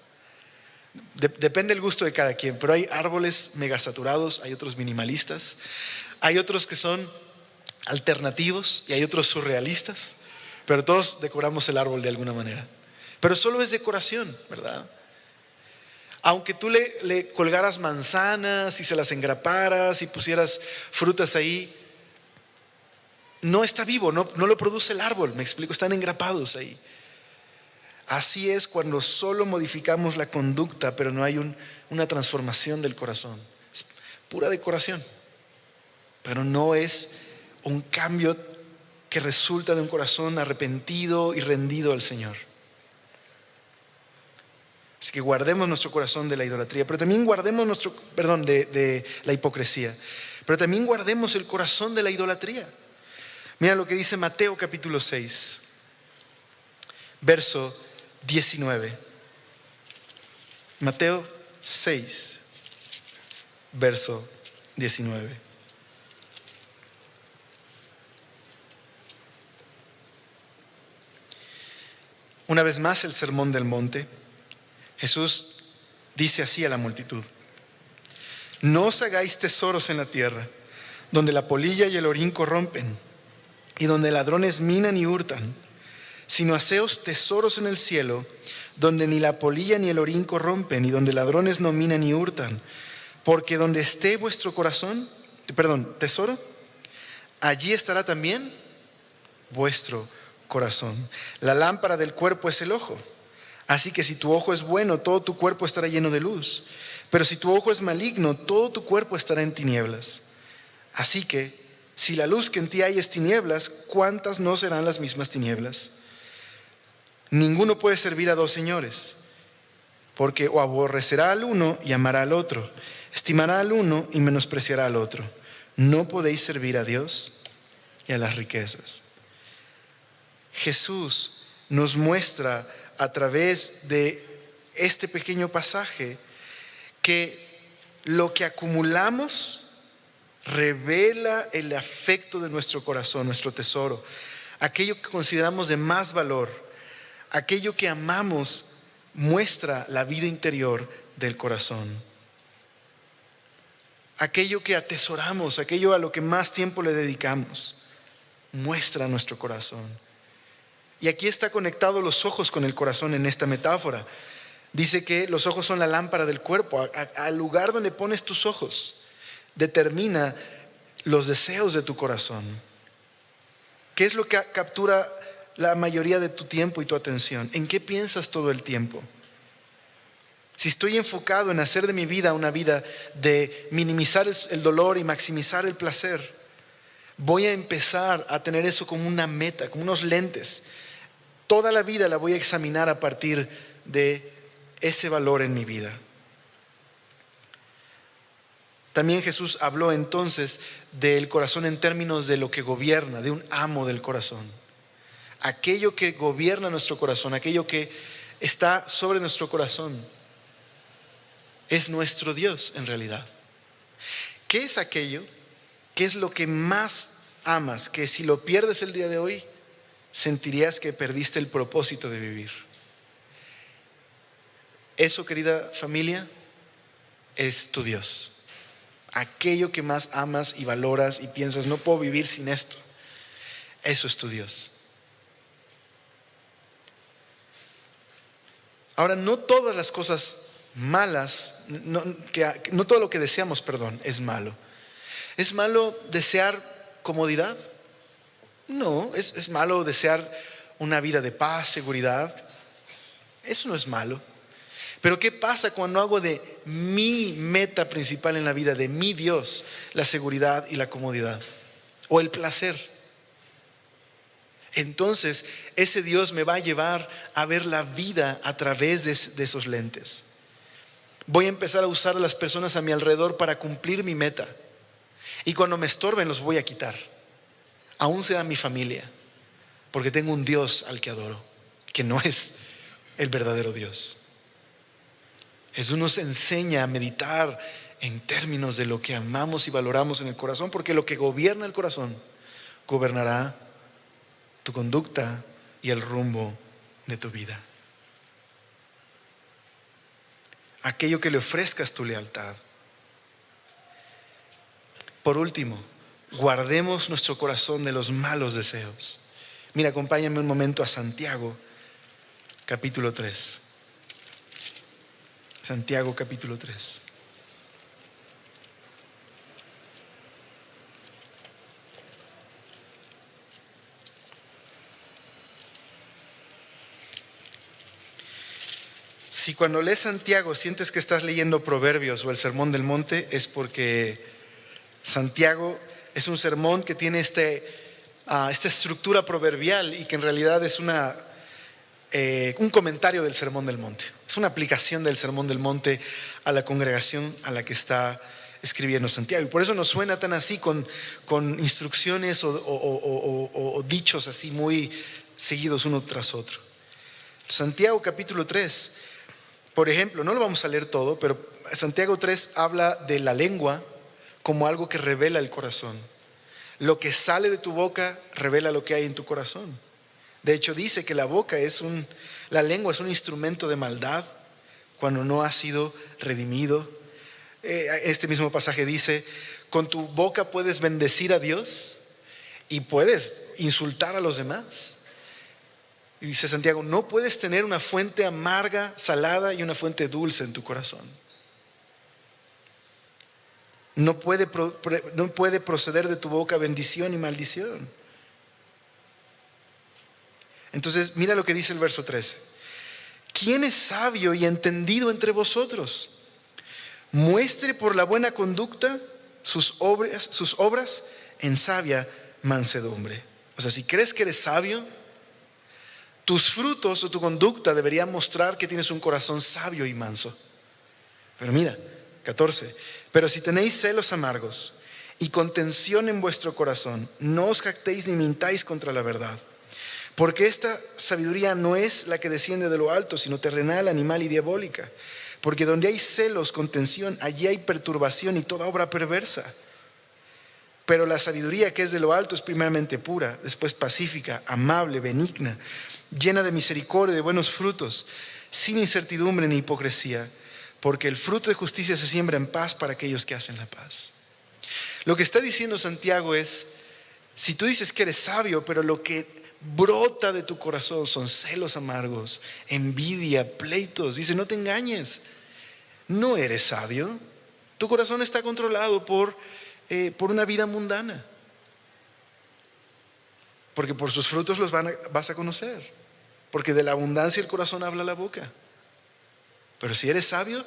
Speaker 4: Depende del gusto de cada quien, pero hay árboles megasaturados, hay otros minimalistas, hay otros que son alternativos y hay otros surrealistas, pero todos decoramos el árbol de alguna manera. Pero solo es decoración, ¿verdad? Aunque tú le colgaras manzanas y se las engraparas y pusieras frutas ahí, no está vivo, no lo produce el árbol, me explico, están engrapados ahí. Así es cuando solo modificamos la conducta, pero no hay una transformación del corazón. Es pura decoración, pero no es un cambio que resulta de un corazón arrepentido y rendido al Señor. Así que guardemos nuestro corazón de la idolatría, pero también guardemos de la hipocresía, pero también guardemos el corazón de la idolatría. Mira lo que dice Mateo capítulo 6, verso 19. Mateo 6, verso 19. Una vez más el sermón del monte. Jesús dice así a la multitud: no os hagáis tesoros en la tierra, donde la polilla y el orín corrompen, y donde ladrones minan y hurtan, sino haceos tesoros en el cielo, donde ni la polilla ni el orín corrompen, y donde ladrones no minan ni hurtan, porque donde esté vuestro tesoro, allí estará también vuestro corazón. La lámpara del cuerpo es el ojo. Así que si tu ojo es bueno, todo tu cuerpo estará lleno de luz. Pero si tu ojo es maligno, todo tu cuerpo estará en tinieblas. Así que si la luz que en ti hay es tinieblas, ¿cuántas no serán las mismas tinieblas? Ninguno puede servir a dos señores, porque o aborrecerá al uno y amará al otro, estimará al uno y menospreciará al otro. No podéis servir a Dios y a las riquezas. Jesús nos muestra a través de este pequeño pasaje que lo que acumulamos revela el afecto de nuestro corazón, nuestro tesoro, aquello que consideramos de más valor, aquello que amamos muestra la vida interior del corazón. Aquello que atesoramos, aquello a lo que más tiempo le dedicamos, muestra nuestro corazón. Y aquí está conectado los ojos con el corazón en esta metáfora. Dice que los ojos son la lámpara del cuerpo. Al lugar donde pones tus ojos determina los deseos de tu corazón. ¿Qué es lo que captura la mayoría de tu tiempo y tu atención? ¿En qué piensas todo el tiempo? Si estoy enfocado en hacer de mi vida una vida de minimizar el dolor y maximizar el placer, voy a empezar a tener eso como una meta, como unos lentes. Toda la vida la voy a examinar a partir de ese valor en mi vida. También Jesús habló entonces del corazón en términos de lo que gobierna, de un amo del corazón. Aquello que gobierna nuestro corazón, aquello que está sobre nuestro corazón, es nuestro Dios en realidad. ¿Qué es aquello? ¿Qué es lo que más amas? Que si lo pierdes el día de hoy, sentirías que perdiste el propósito de vivir. Eso, querida familia, es tu Dios. Aquello que más amas y valoras y piensas, no puedo vivir sin esto. Eso es tu Dios. Ahora, no todas las cosas malas, no todo lo que deseamos, es malo. ¿Es malo desear comodidad? No. ¿Es malo desear una vida de paz, seguridad? Eso no es malo. Pero ¿qué pasa cuando hago de mi meta principal en la vida, de mi Dios, la seguridad y la comodidad? O el placer. Entonces, ese Dios me va a llevar a ver la vida a través de esos lentes. Voy a empezar a usar a las personas a mi alrededor para cumplir mi meta. Y cuando me estorben los voy a quitar. Aún sea mi familia. Porque tengo un Dios al que adoro, que no es el verdadero Dios. Jesús nos enseña a meditar en términos de lo que amamos y valoramos en el corazón, porque lo que gobierna el corazón gobernará tu conducta y el rumbo de tu vida. Aquello que le ofrezcas tu lealtad. Por último, guardemos nuestro corazón de los malos deseos. Mira, acompáñame un momento a Santiago, capítulo 3. Santiago, capítulo 3. Si cuando lees Santiago sientes que estás leyendo Proverbios o el Sermón del Monte, es porque Santiago es un sermón que tiene esta estructura proverbial y que en realidad es un comentario del Sermón del Monte. Es una aplicación del Sermón del Monte a la congregación a la que está escribiendo Santiago. Y por eso nos suena tan así con instrucciones o dichos así muy seguidos uno tras otro. Santiago capítulo 3, por ejemplo, no lo vamos a leer todo, pero Santiago 3 habla de la lengua como algo que revela el corazón. Lo que sale de tu boca revela lo que hay en tu corazón. De hecho, dice que la lengua es un instrumento de maldad cuando no ha sido redimido. Este mismo pasaje dice, con tu boca puedes bendecir a Dios y puedes insultar a los demás. Y dice Santiago, no puedes tener una fuente amarga, salada y una fuente dulce en tu corazón. No puede proceder de tu boca bendición y maldición. Entonces, mira lo que dice el verso 13. ¿Quién es sabio y entendido entre vosotros? Muestre por la buena conducta sus obras en sabia mansedumbre. O sea, si crees que eres sabio, Tus frutos o tu conducta deberían mostrar que tienes un corazón sabio y manso. Pero mira, 14. Pero si tenéis celos amargos y contención en vuestro corazón, no os jactéis ni mintáis contra la verdad. Porque esta sabiduría no es la que desciende de lo alto, sino terrenal, animal y diabólica. Porque donde hay celos, contención, allí hay perturbación y toda obra perversa. Pero la sabiduría que es de lo alto es primeramente pura, después pacífica, amable, benigna, llena de misericordia y de buenos frutos, sin incertidumbre ni hipocresía, porque el fruto de justicia se siembra en paz para aquellos que hacen la paz. Lo que está diciendo Santiago es, si tú dices que eres sabio, pero lo que brota de tu corazón son celos amargos, envidia, pleitos, dice, no te engañes, no eres sabio. Tu corazón está controlado por una vida mundana. Porque por sus frutos los vas a conocer. Porque de la abundancia el corazón habla la boca. Pero si eres sabio,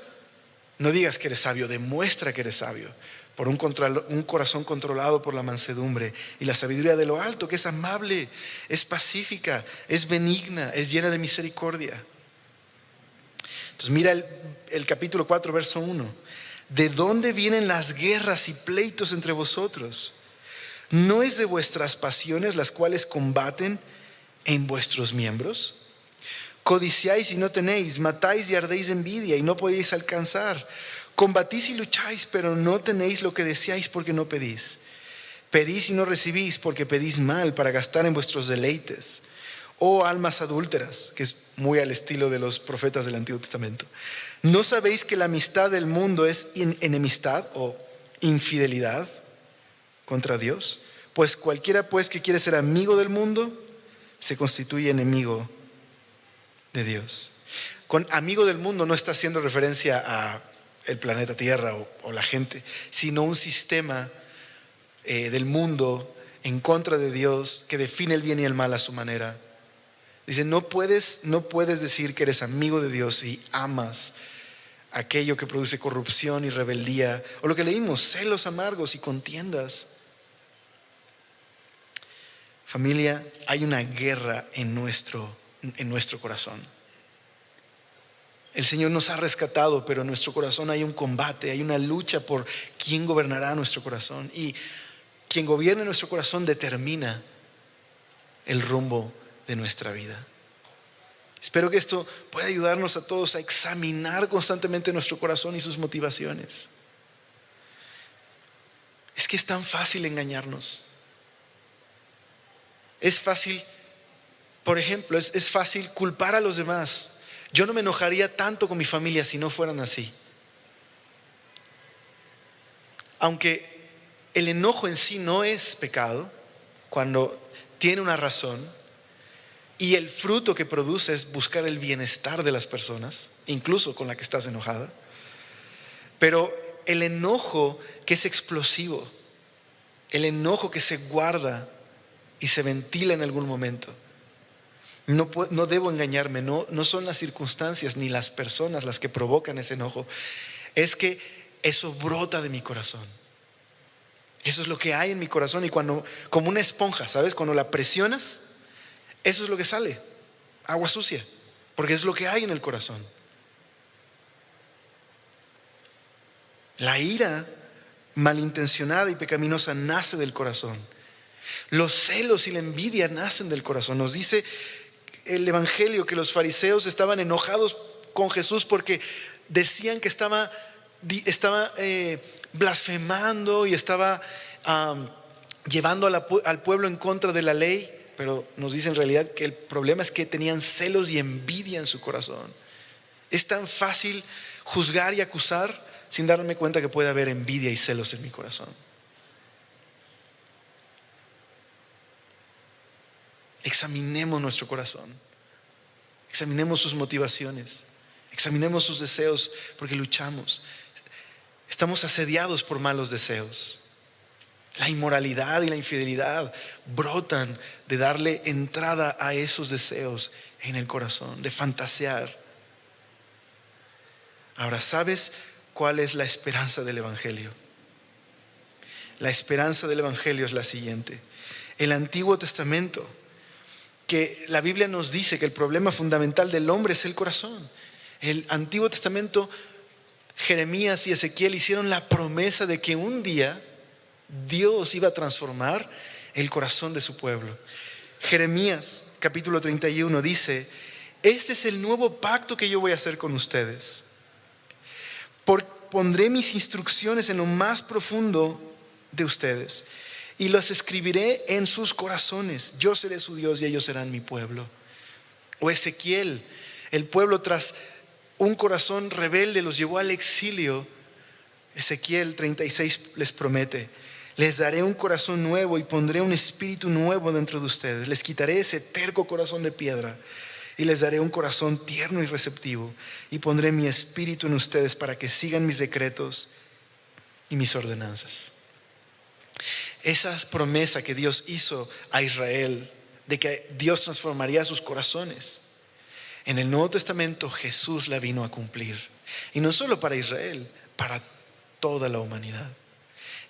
Speaker 4: no digas que eres sabio, demuestra que eres sabio. Por un corazón controlado por la mansedumbre y la sabiduría de lo alto, que es amable, es pacífica, es benigna, es llena de misericordia. Entonces mira el capítulo 4, verso 1. ¿De dónde vienen las guerras y pleitos entre vosotros? ¿No es de vuestras pasiones las cuales combaten en vuestros miembros? Codiciáis y no tenéis, matáis y ardéis de envidia y no podéis alcanzar. Combatís y lucháis, pero no tenéis lo que deseáis porque no pedís. Pedís y no recibís porque pedís mal para gastar en vuestros deleites. Oh almas adúlteras, que es muy al estilo de los profetas del Antiguo Testamento. ¿No sabéis que la amistad del mundo es enemistad o infidelidad contra Dios? Pues cualquiera pues que quiere ser amigo del mundo se constituye enemigo de Dios. Con amigo del mundo no está haciendo referencia a el planeta Tierra o la gente, sino un sistema del mundo en contra de Dios que define el bien y el mal a su manera. Dice, no puedes decir que eres amigo de Dios y amas aquello que produce corrupción y rebeldía, o lo que leímos, celos amargos y contiendas. Familia, hay una guerra en nuestro corazón. El Señor nos ha rescatado, pero en nuestro corazón hay un combate, hay una lucha por quién gobernará nuestro corazón. Y quien gobierne nuestro corazón determina el rumbo de nuestra vida. Espero que esto pueda ayudarnos a todos a examinar constantemente nuestro corazón y sus motivaciones. Es que es tan fácil engañarnos. Es fácil, por ejemplo, es fácil culpar a los demás. Yo no me enojaría tanto con mi familia si no fueran así. Aunque el enojo en sí no es pecado, cuando tiene una razón, y el fruto que produce es buscar el bienestar de las personas, incluso con la que estás enojada. Pero el enojo que es explosivo, el enojo que se guarda y se ventila en algún momento, no debo engañarme, no son las circunstancias ni las personas las que provocan ese enojo. Es que eso brota de mi corazón. Eso es lo que hay en mi corazón, y cuando, como una esponja, ¿sabes? Cuando la presionas, eso es lo que sale, agua sucia, porque es lo que hay en el corazón. La ira malintencionada y pecaminosa nace del corazón. Los celos y la envidia nacen del corazón. Nos dice el Evangelio que los fariseos estaban enojados con Jesús porque decían que estaba blasfemando y estaba llevando al pueblo en contra de la ley. Pero nos dice en realidad que el problema es que tenían celos y envidia en su corazón. Es tan fácil juzgar y acusar sin darme cuenta que puede haber envidia y celos en mi corazón. Examinemos nuestro corazón, examinemos sus motivaciones, examinemos sus deseos, porque luchamos. Estamos asediados por malos deseos. La inmoralidad y la infidelidad brotan de darle entrada a esos deseos en el corazón, de fantasear. Ahora, ¿sabes cuál es la esperanza del Evangelio? La esperanza del Evangelio es la siguiente. El Antiguo Testamento que la Biblia nos dice que el problema fundamental del hombre es el corazón. El Antiguo Testamento, Jeremías y Ezequiel hicieron la promesa de que un día Dios iba a transformar el corazón de su pueblo. Jeremías capítulo 31 dice: este es el nuevo pacto que yo voy a hacer con ustedes. Pondré mis instrucciones en lo más profundo de ustedes y las escribiré en sus corazones. Yo seré su Dios y ellos serán mi pueblo. O Ezequiel, el pueblo tras un corazón rebelde los llevó al exilio. Ezequiel 36 les promete: les daré un corazón nuevo y pondré un espíritu nuevo dentro de ustedes. Les quitaré ese terco corazón de piedra y les daré un corazón tierno y receptivo. Y pondré mi espíritu en ustedes para que sigan mis decretos y mis ordenanzas. Esa promesa que Dios hizo a Israel de que Dios transformaría sus corazones, en el Nuevo Testamento Jesús la vino a cumplir. Y no solo para Israel, para toda la humanidad.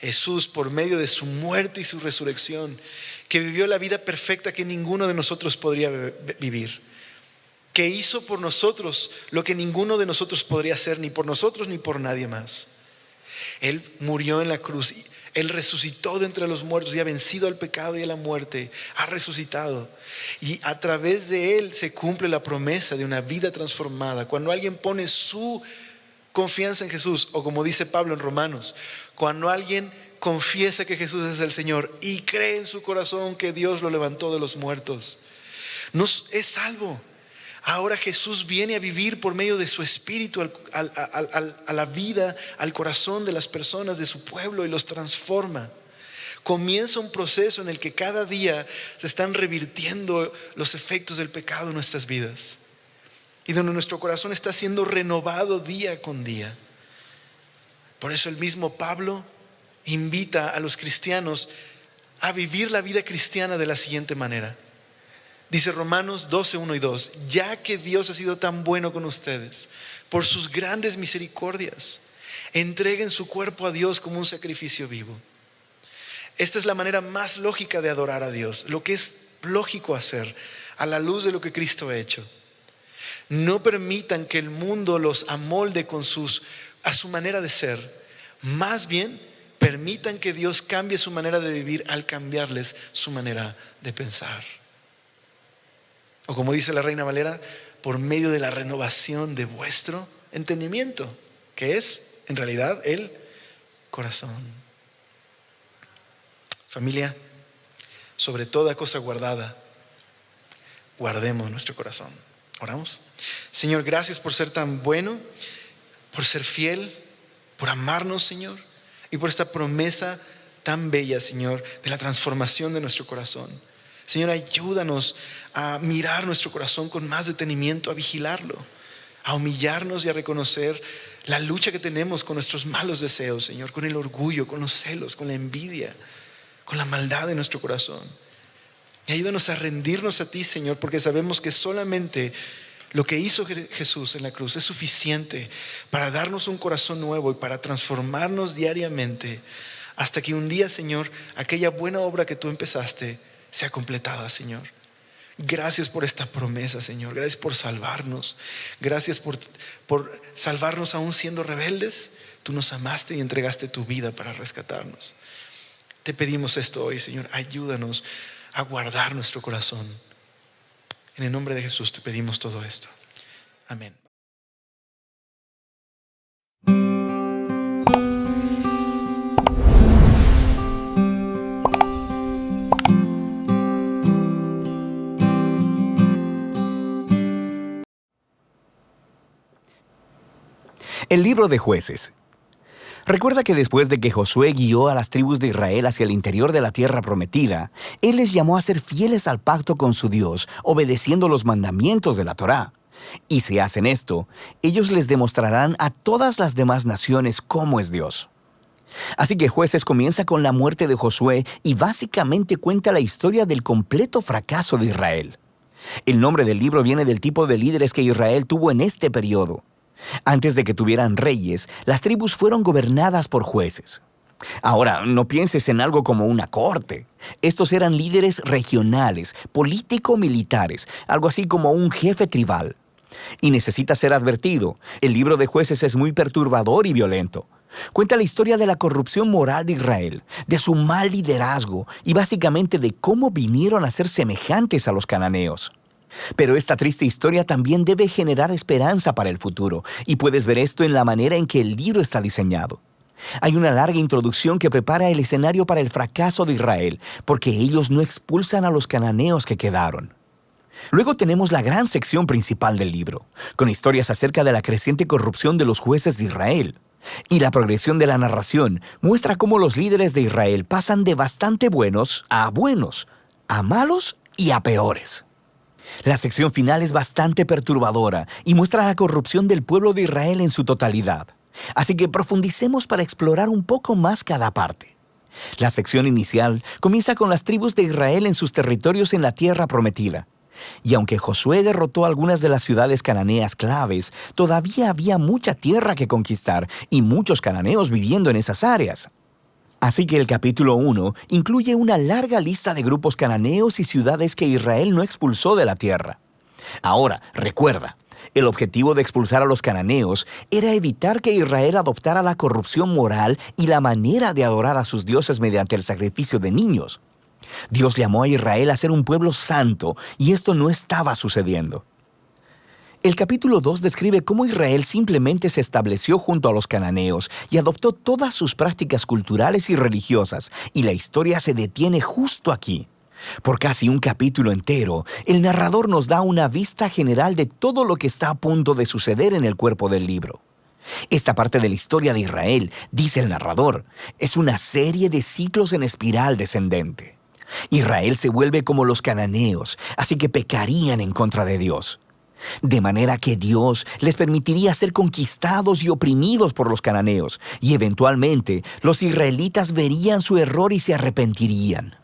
Speaker 4: Jesús, por medio de su muerte y su resurrección, que vivió la vida perfecta que ninguno de nosotros podría vivir, que hizo por nosotros lo que ninguno de nosotros podría hacer, ni por nosotros ni por nadie más. Él murió en la cruz, Él resucitó de entre los muertos y ha vencido al pecado y a la muerte, ha resucitado. Y a través de Él se cumple la promesa de una vida transformada. Cuando alguien pone su confianza en Jesús, o como dice Pablo en Romanos, cuando alguien confiesa que Jesús es el Señor y cree en su corazón que Dios lo levantó de los muertos, es salvo. Ahora Jesús viene a vivir por medio de su espíritu a la vida, al corazón de las personas de su pueblo y los transforma. Comienza un proceso en el que cada día se están revirtiendo los efectos del pecado en nuestras vidas y donde nuestro corazón está siendo renovado día con día. Por eso el mismo Pablo invita a los cristianos a vivir la vida cristiana de la siguiente manera. Dice Romanos 12, 1 y 2: ya que Dios ha sido tan bueno con ustedes, por sus grandes misericordias, entreguen su cuerpo a Dios como un sacrificio vivo. Esta es la manera más lógica de adorar a Dios, lo que es lógico hacer a la luz de lo que Cristo ha hecho. No permitan que el mundo los amolde a su manera de ser. Más bien, permitan que Dios cambie su manera de vivir al cambiarles su manera de pensar. O como dice la Reina Valera, por medio de la renovación de vuestro entendimiento, que es en realidad el corazón. Familia, sobre toda cosa guardada, guardemos nuestro corazón. ¿Oramos? Señor, gracias por ser tan bueno, por ser fiel, por amarnos, Señor, y por esta promesa tan bella, Señor, de la transformación de nuestro corazón. Señor, ayúdanos a mirar nuestro corazón con más detenimiento, a vigilarlo, a humillarnos y a reconocer la lucha que tenemos con nuestros malos deseos, Señor, con el orgullo, con los celos, con la envidia, con la maldad de nuestro corazón. Y ayúdanos a rendirnos a ti, Señor, porque sabemos que solamente lo que hizo Jesús en la cruz es suficiente para darnos un corazón nuevo y para transformarnos diariamente hasta que un día, Señor, aquella buena obra que tú empezaste sea completada, Señor. Gracias por esta promesa, Señor. Gracias por salvarnos. Gracias por salvarnos aún siendo rebeldes. Tú nos amaste y entregaste tu vida para rescatarnos. Te pedimos esto hoy, Señor. Ayúdanos a guardar nuestro corazón. En el nombre de Jesús te pedimos todo esto. Amén.
Speaker 5: El libro de Jueces. Recuerda que después de que Josué guió a las tribus de Israel hacia el interior de la tierra prometida, él les llamó a ser fieles al pacto con su Dios, obedeciendo los mandamientos de la Torá. Y si hacen esto, ellos les demostrarán a todas las demás naciones cómo es Dios. Así que Jueces comienza con la muerte de Josué y básicamente cuenta la historia del completo fracaso de Israel. El nombre del libro viene del tipo de líderes que Israel tuvo en este periodo. Antes de que tuvieran reyes, las tribus fueron gobernadas por jueces. Ahora, no pienses en algo como una corte. Estos eran líderes regionales, político-militares, algo así como un jefe tribal. Y necesita ser advertido, el libro de Jueces es muy perturbador y violento. Cuenta la historia de la corrupción moral de Israel, de su mal liderazgo y básicamente de cómo vinieron a ser semejantes a los cananeos. Pero esta triste historia también debe generar esperanza para el futuro, y puedes ver esto en la manera en que el libro está diseñado. Hay una larga introducción que prepara el escenario para el fracaso de Israel, porque ellos no expulsan a los cananeos que quedaron. Luego tenemos la gran sección principal del libro, con historias acerca de la creciente corrupción de los jueces de Israel. Y la progresión de la narración muestra cómo los líderes de Israel pasan de bastante buenos, a malos y a peores. La sección final es bastante perturbadora y muestra la corrupción del pueblo de Israel en su totalidad. Así que profundicemos para explorar un poco más cada parte. La sección inicial comienza con las tribus de Israel en sus territorios en la tierra prometida. Y aunque Josué derrotó algunas de las ciudades cananeas claves, todavía había mucha tierra que conquistar y muchos cananeos viviendo en esas áreas. Así que el capítulo 1 incluye una larga lista de grupos cananeos y ciudades que Israel no expulsó de la tierra. Ahora, recuerda, el objetivo de expulsar a los cananeos era evitar que Israel adoptara la corrupción moral y la manera de adorar a sus dioses mediante el sacrificio de niños. Dios llamó a Israel a ser un pueblo santo, y esto no estaba sucediendo. El capítulo 2 describe cómo Israel simplemente se estableció junto a los cananeos y adoptó todas sus prácticas culturales y religiosas, y la historia se detiene justo aquí. Por casi un capítulo entero, el narrador nos da una vista general de todo lo que está a punto de suceder en el cuerpo del libro. Esta parte de la historia de Israel, dice el narrador, es una serie de ciclos en espiral descendente. Israel se vuelve como los cananeos, así que pecarían en contra de Dios. De manera que Dios les permitiría ser conquistados y oprimidos por los cananeos, y eventualmente los israelitas verían su error y se arrepentirían.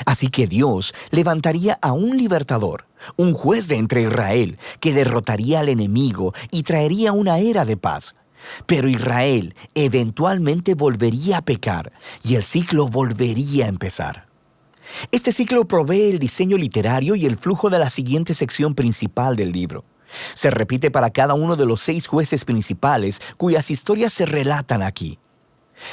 Speaker 5: Así que Dios levantaría a un libertador, un juez de entre Israel, que derrotaría al enemigo y traería una era de paz. Pero Israel eventualmente volvería a pecar, y el ciclo volvería a empezar. Este ciclo provee el diseño literario y el flujo de la siguiente sección principal del libro. Se repite para cada uno de los 6 jueces principales cuyas historias se relatan aquí.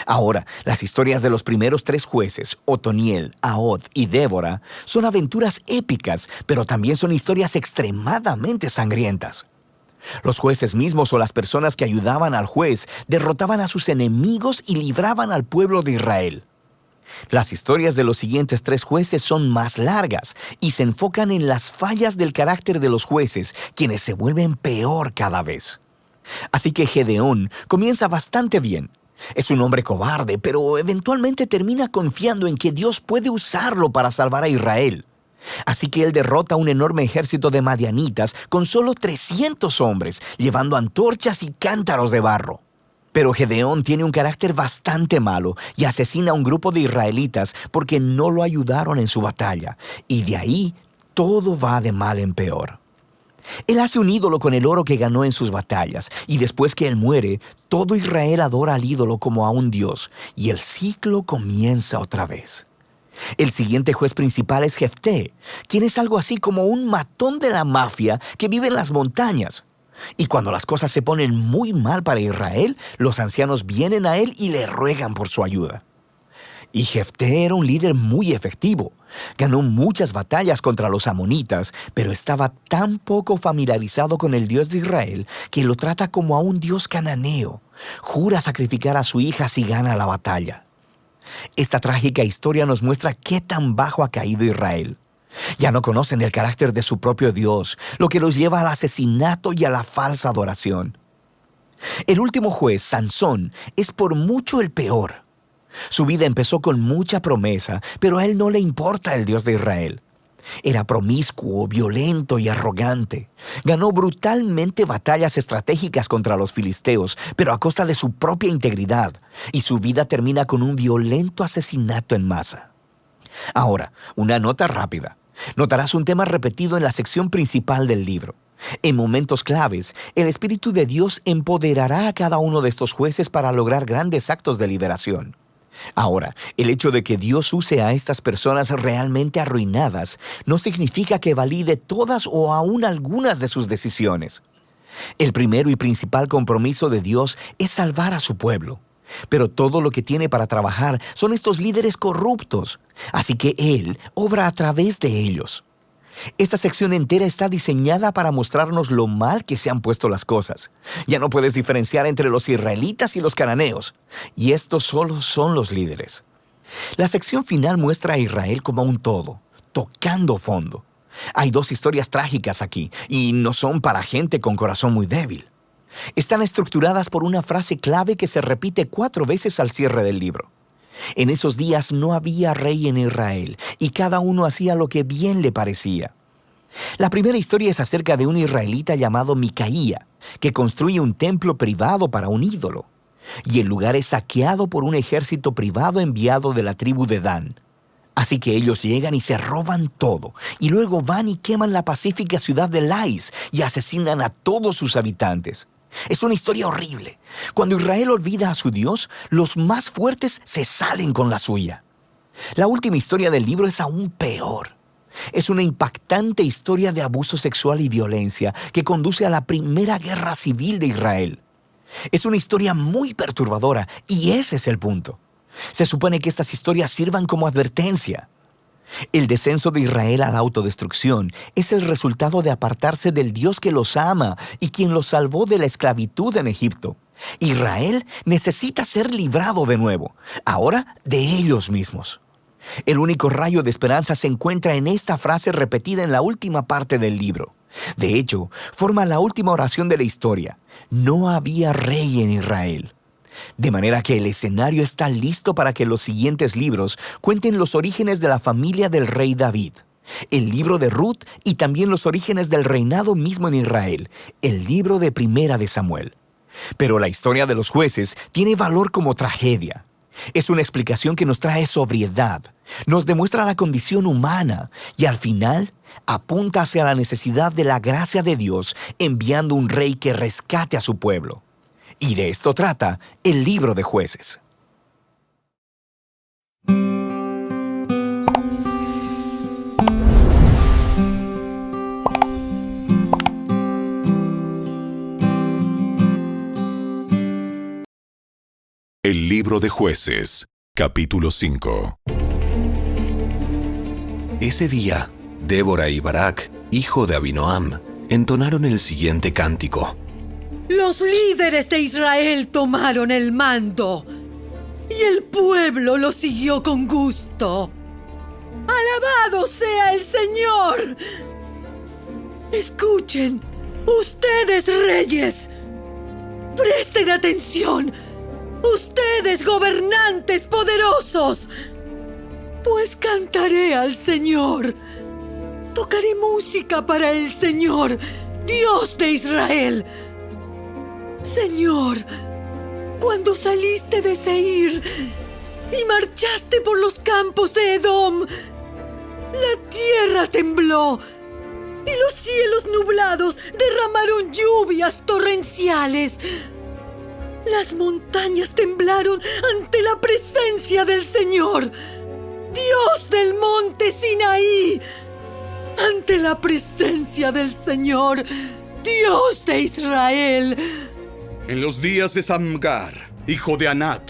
Speaker 5: Ahora, las historias de los primeros 3 jueces, Otoniel, Ahod y Débora, son aventuras épicas, pero también son historias extremadamente sangrientas. Los jueces mismos o las personas que ayudaban al juez derrotaban a sus enemigos y libraban al pueblo de Israel. Las historias de los siguientes 3 jueces son más largas y se enfocan en las fallas del carácter de los jueces, quienes se vuelven peor cada vez. Así que Gedeón comienza bastante bien. Es un hombre cobarde, pero eventualmente termina confiando en que Dios puede usarlo para salvar a Israel. Así que él derrota a un enorme ejército de madianitas con solo 300 hombres, llevando antorchas y cántaros de barro. Pero Gedeón tiene un carácter bastante malo y asesina a un grupo de israelitas porque no lo ayudaron en su batalla, y de ahí todo va de mal en peor. Él hace un ídolo con el oro que ganó en sus batallas, y después que él muere, todo Israel adora al ídolo como a un dios, y el ciclo comienza otra vez. El siguiente juez principal es Jefté, quien es algo así como un matón de la mafia que vive en las montañas. Y cuando las cosas se ponen muy mal para Israel, los ancianos vienen a él y le ruegan por su ayuda. Y Jefté era un líder muy efectivo. Ganó muchas batallas contra los amonitas, pero estaba tan poco familiarizado con el Dios de Israel que lo trata como a un dios cananeo. Jura sacrificar a su hija si gana la batalla. Esta trágica historia nos muestra qué tan bajo ha caído Israel. Ya no conocen el carácter de su propio Dios, lo que los lleva al asesinato y a la falsa adoración. El último juez, Sansón, es por mucho el peor. Su vida empezó con mucha promesa, pero a él no le importa el Dios de Israel. Era promiscuo, violento y arrogante. Ganó brutalmente batallas estratégicas contra los filisteos, pero a costa de su propia integridad, y su vida termina con un violento asesinato en masa. Ahora, una nota rápida. Notarás un tema repetido en la sección principal del libro. En momentos claves, el Espíritu de Dios empoderará a cada uno de estos jueces para lograr grandes actos de liberación. Ahora, el hecho de que Dios use a estas personas realmente arruinadas no significa que valide todas o aún algunas de sus decisiones. El primero y principal compromiso de Dios es salvar a su pueblo. Pero todo lo que tiene para trabajar son estos líderes corruptos, así que Él obra a través de ellos. Esta sección entera está diseñada para mostrarnos lo mal que se han puesto las cosas. Ya no puedes diferenciar entre los israelitas y los cananeos, y estos solo son los líderes. La sección final muestra a Israel como un todo, tocando fondo. Hay dos historias trágicas aquí, y no son para gente con corazón muy débil. Están estructuradas por una frase clave que se repite 4 veces al cierre del libro. En esos días no había rey en Israel, y cada uno hacía lo que bien le parecía. La primera historia es acerca de un israelita llamado Micaía, que construye un templo privado para un ídolo, y el lugar es saqueado por un ejército privado enviado de la tribu de Dan. Así que ellos llegan y se roban todo, y luego van y queman la pacífica ciudad de Lais y asesinan a todos sus habitantes. Es una historia horrible. Cuando Israel olvida a su Dios, los más fuertes se salen con la suya. La última historia del libro es aún peor. Es una impactante historia de abuso sexual y violencia que conduce a la primera guerra civil de Israel. Es una historia muy perturbadora y ese es el punto. Se supone que estas historias sirvan como advertencia. El descenso de Israel a la autodestrucción es el resultado de apartarse del Dios que los ama y quien los salvó de la esclavitud en Egipto. Israel necesita ser librado de nuevo, ahora de ellos mismos. El único rayo de esperanza se encuentra en esta frase repetida en la última parte del libro. De hecho, forma la última oración de la historia. No había rey en Israel. De manera que el escenario está listo para que los siguientes libros cuenten los orígenes de la familia del rey David, el libro de Ruth y también los orígenes del reinado mismo en Israel, el libro de Primera de Samuel. Pero la historia de los jueces tiene valor como tragedia. Es una explicación que nos trae sobriedad, nos demuestra la condición humana y al final apunta hacia la necesidad de la gracia de Dios enviando un rey que rescate a su pueblo. Y de esto trata el libro de Jueces.
Speaker 6: El libro de Jueces, capítulo 5.
Speaker 7: Ese día, Débora y Barak, hijo de Abinoam, entonaron el siguiente cántico.
Speaker 8: Los líderes de Israel tomaron el mando y el pueblo lo siguió con gusto. ¡Alabado sea el Señor! Escuchen, ustedes reyes, presten atención, ustedes gobernantes poderosos, pues cantaré al Señor. Tocaré música para el Señor, Dios de Israel. Señor, cuando saliste de Seir y marchaste por los campos de Edom, la tierra tembló y los cielos nublados derramaron lluvias torrenciales. Las montañas temblaron ante la presencia del Señor, Dios del monte Sinaí, ante la presencia del Señor, Dios de Israel.
Speaker 9: En los días de Samgar, hijo de Anat,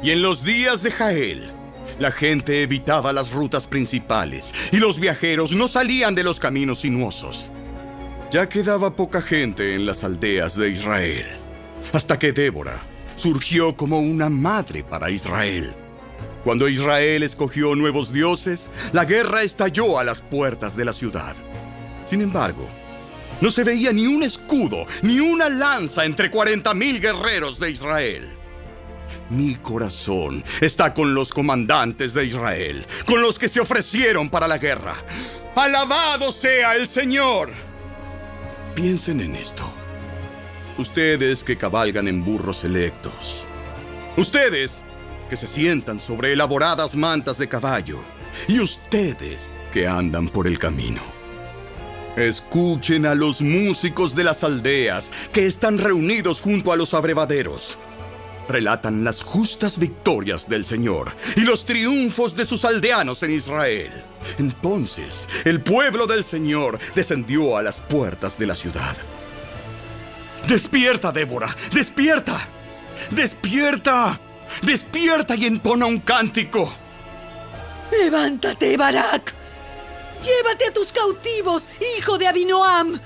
Speaker 9: y en los días de Jael, la gente evitaba las rutas principales y los viajeros no salían de los caminos sinuosos. Ya quedaba poca gente en las aldeas de Israel, hasta que Débora surgió como una madre para Israel. Cuando Israel escogió nuevos dioses, la guerra estalló a las puertas de la ciudad. Sin embargo, no se veía ni un escudo, ni una lanza entre 40,000 guerreros de Israel. Mi corazón está con los comandantes de Israel, con los que se ofrecieron para la guerra. ¡Alabado sea el Señor! Piensen en esto. Ustedes que cabalgan en burros selectos. Ustedes que se sientan sobre elaboradas mantas de caballo. Y ustedes que andan por el camino. Escuchen a los músicos de las aldeas que están reunidos junto a los abrevaderos. relatan las justas victorias del Señor y los triunfos de sus aldeanos en Israel. Entonces, el pueblo del Señor descendió a las puertas de la ciudad. ¡Despierta, Débora! ¡Despierta! ¡Despierta! ¡Despierta y entona un cántico!
Speaker 8: ¡Levántate, Barak! ¡Llévate a tus cautivos, hijo de Abinoam!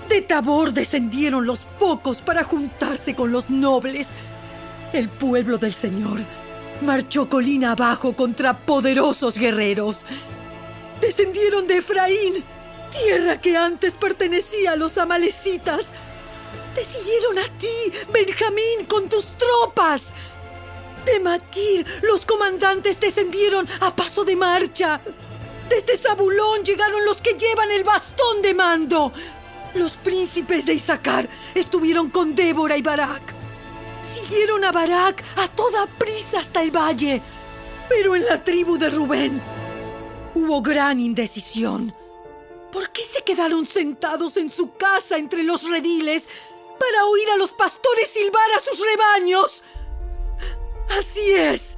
Speaker 8: De Tabor descendieron los pocos para juntarse con los nobles. El pueblo del Señor marchó colina abajo contra poderosos guerreros. Descendieron de Efraín, tierra que antes pertenecía a los amalecitas. Te siguieron a ti, Benjamín, con tus tropas. De Maquir, los comandantes descendieron a paso de marcha. Desde Zabulón llegaron los que llevan el bastón de mando. Los príncipes de Isaacar estuvieron con Débora y Barak. Siguieron a Barak a toda prisa hasta el valle. Pero en la tribu de Rubén hubo gran indecisión. ¿Por qué se quedaron sentados en su casa entre los rediles para oír a los pastores silbar a sus rebaños? Así es.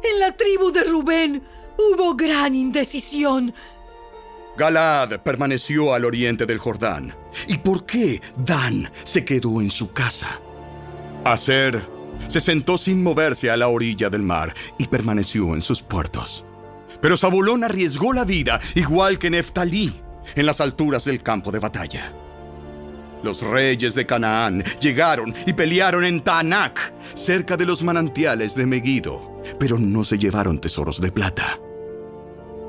Speaker 8: En la tribu de Rubén hubo gran indecisión.
Speaker 9: Galaad permaneció al oriente del Jordán. ¿Y por qué Dan se quedó en su casa? Aser se sentó sin moverse a la orilla del mar y permaneció en sus puertos. Pero Zabulón arriesgó la vida, igual que Neftalí, en las alturas del campo de batalla. Los reyes de Canaán llegaron y pelearon en Taanac, cerca de los manantiales de Megiddo, pero no se llevaron tesoros de plata.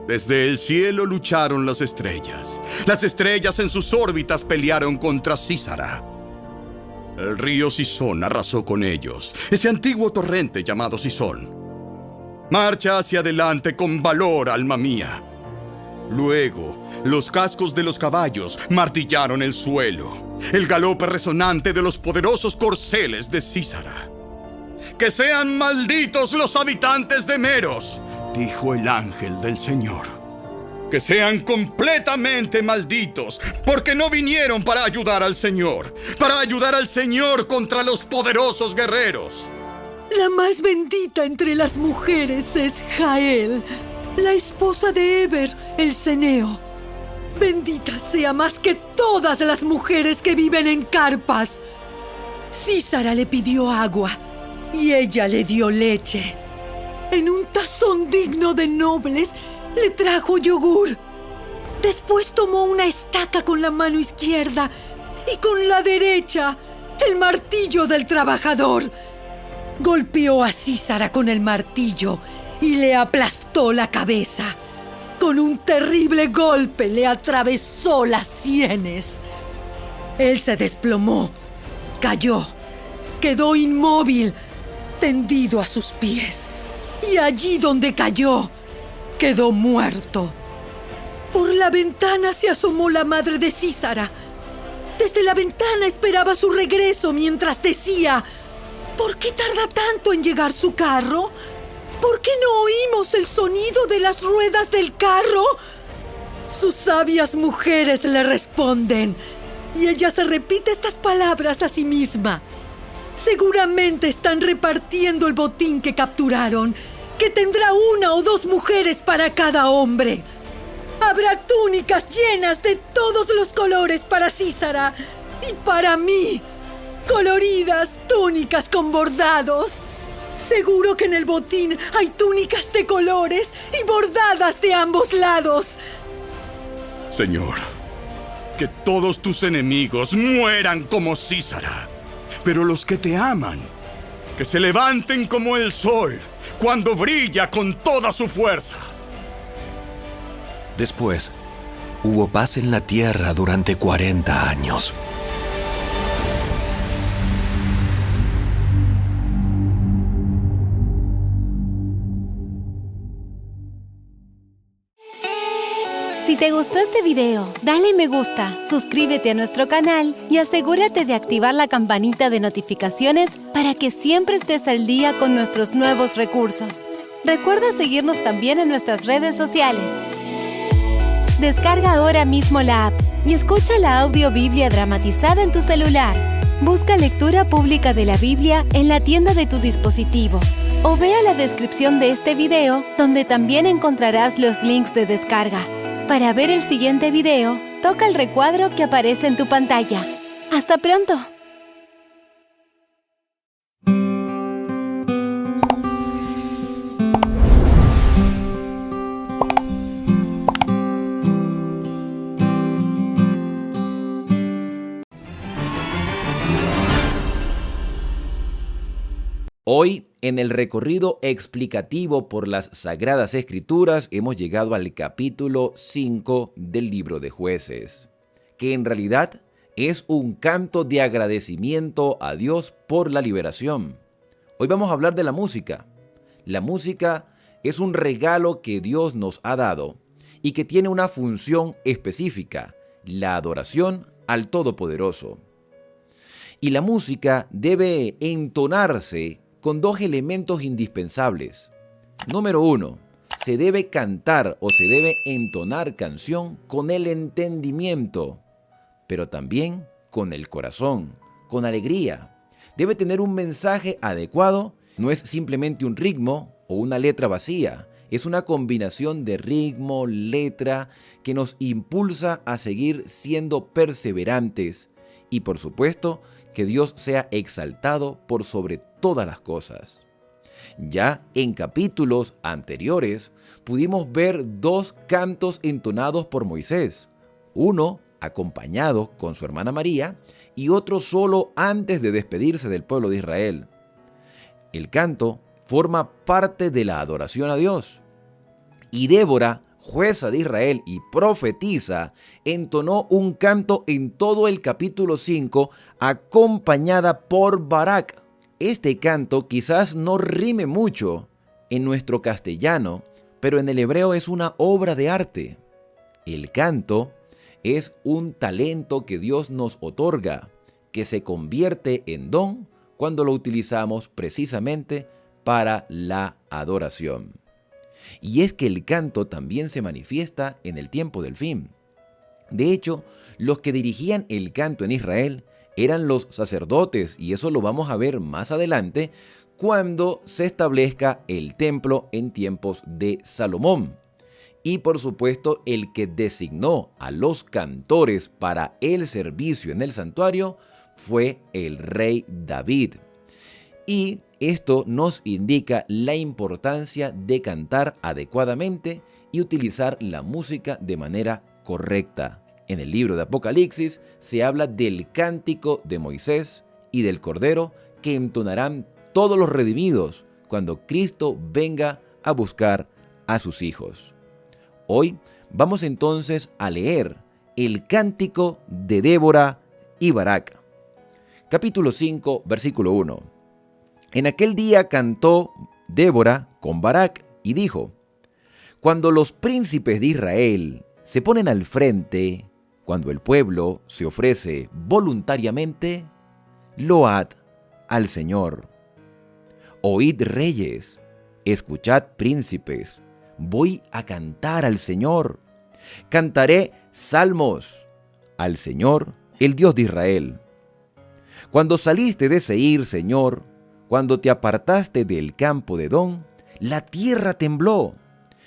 Speaker 9: Desde el cielo lucharon las estrellas. Las estrellas en sus órbitas pelearon contra Sísara. El río Sisón arrasó con ellos, ese antiguo torrente llamado Sisón. Marcha hacia adelante con valor, alma mía. Luego, los cascos de los caballos martillaron el suelo, el galope resonante de los poderosos corceles de Sísara. ¡Que sean malditos los habitantes de Meros!, dijo el ángel del Señor. ¡Que sean completamente malditos, porque no vinieron para ayudar al Señor contra los poderosos guerreros!
Speaker 8: La más bendita entre las mujeres es Jael, la esposa de Eber, el ceneo. Bendita sea más que todas las mujeres que viven en carpas. Sísara le pidió agua y ella le dio leche. En un tazón digno de nobles le trajo yogur. Después tomó una estaca con la mano izquierda y con la derecha el martillo del trabajador. Golpeó a Sísara con el martillo y le aplastó la cabeza. Con un terrible golpe le atravesó las sienes. Él se desplomó, cayó, quedó inmóvil, tendido a sus pies. Y allí donde cayó, quedó muerto. Por la ventana se asomó la madre de Sísara. Desde la ventana esperaba su regreso mientras decía: ¿por qué tarda tanto en llegar su carro? ¿Por qué no oímos el sonido de las ruedas del carro? Sus sabias mujeres le responden, y ella se repite estas palabras a sí misma. Seguramente están repartiendo el botín que capturaron, que tendrá 1 o 2 mujeres para cada hombre. Habrá túnicas llenas de todos los colores para Sísara y para mí. Coloridas túnicas con bordados. Seguro que en el botín hay túnicas de colores y bordadas de ambos lados.
Speaker 9: Señor, que todos tus enemigos mueran como Sísara, pero los que te aman, que se levanten como el sol cuando brilla con toda su fuerza.
Speaker 7: Después, hubo paz en la tierra durante 40 años.
Speaker 10: Si te gustó este video, dale me gusta, suscríbete a nuestro canal y asegúrate de activar la campanita de notificaciones para que siempre estés al día con nuestros nuevos recursos. Recuerda seguirnos también en nuestras redes sociales. Descarga ahora mismo la app y escucha la audiobiblia dramatizada en tu celular. Busca lectura pública de la Biblia en la tienda de tu dispositivo o ve a la descripción de este video donde también encontrarás los links de descarga. Para ver el siguiente video, toca el recuadro que aparece en tu pantalla. ¡Hasta pronto!
Speaker 11: Hoy, en el recorrido explicativo por las Sagradas Escrituras, hemos llegado al capítulo 5 del libro de Jueces, que en realidad es un canto de agradecimiento a Dios por la liberación. Hoy vamos a hablar de la música. La música es un regalo que Dios nos ha dado y que tiene una función específica, la adoración al Todopoderoso. Y la música debe entonarse con dos elementos indispensables. Número 1, se debe cantar o se debe entonar canción con el entendimiento, pero también con el corazón, con alegría. Debe tener un mensaje adecuado, no es simplemente un ritmo o una letra vacía, es una combinación de ritmo, letra, que nos impulsa a seguir siendo perseverantes y, por supuesto, que Dios sea exaltado por sobre todas las cosas. Ya en capítulos anteriores pudimos ver dos cantos entonados por Moisés, uno acompañado con su hermana María y otro solo antes de despedirse del pueblo de Israel. El canto forma parte de la adoración a Dios. Y Débora, jueza de Israel y profetisa, entonó un canto en todo el capítulo 5, acompañada por Barak. Este canto quizás no rime mucho en nuestro castellano, pero en el hebreo es una obra de arte. El canto es un talento que Dios nos otorga, que se convierte en don cuando lo utilizamos precisamente para la adoración. Y es que el canto también se manifiesta en el tiempo del fin. De hecho, los que dirigían el canto en Israel eran los sacerdotes, y eso lo vamos a ver más adelante cuando se establezca el templo en tiempos de Salomón. Y por supuesto, el que designó a los cantores para el servicio en el santuario fue el rey David. Y esto nos indica la importancia de cantar adecuadamente y utilizar la música de manera correcta. En el libro de Apocalipsis se habla del cántico de Moisés y del Cordero que entonarán todos los redimidos cuando Cristo venga a buscar a sus hijos. Hoy vamos entonces a leer el cántico de Débora y Barak. Capítulo 5, versículo 1. En aquel día cantó Débora con Barak y dijo: cuando los príncipes de Israel se ponen al frente, cuando el pueblo se ofrece voluntariamente, load al Señor. Oíd reyes, escuchad príncipes, voy a cantar al Señor. Cantaré salmos al Señor, el Dios de Israel. Cuando saliste de Seir, Señor, cuando te apartaste del campo de Edom, la tierra tembló,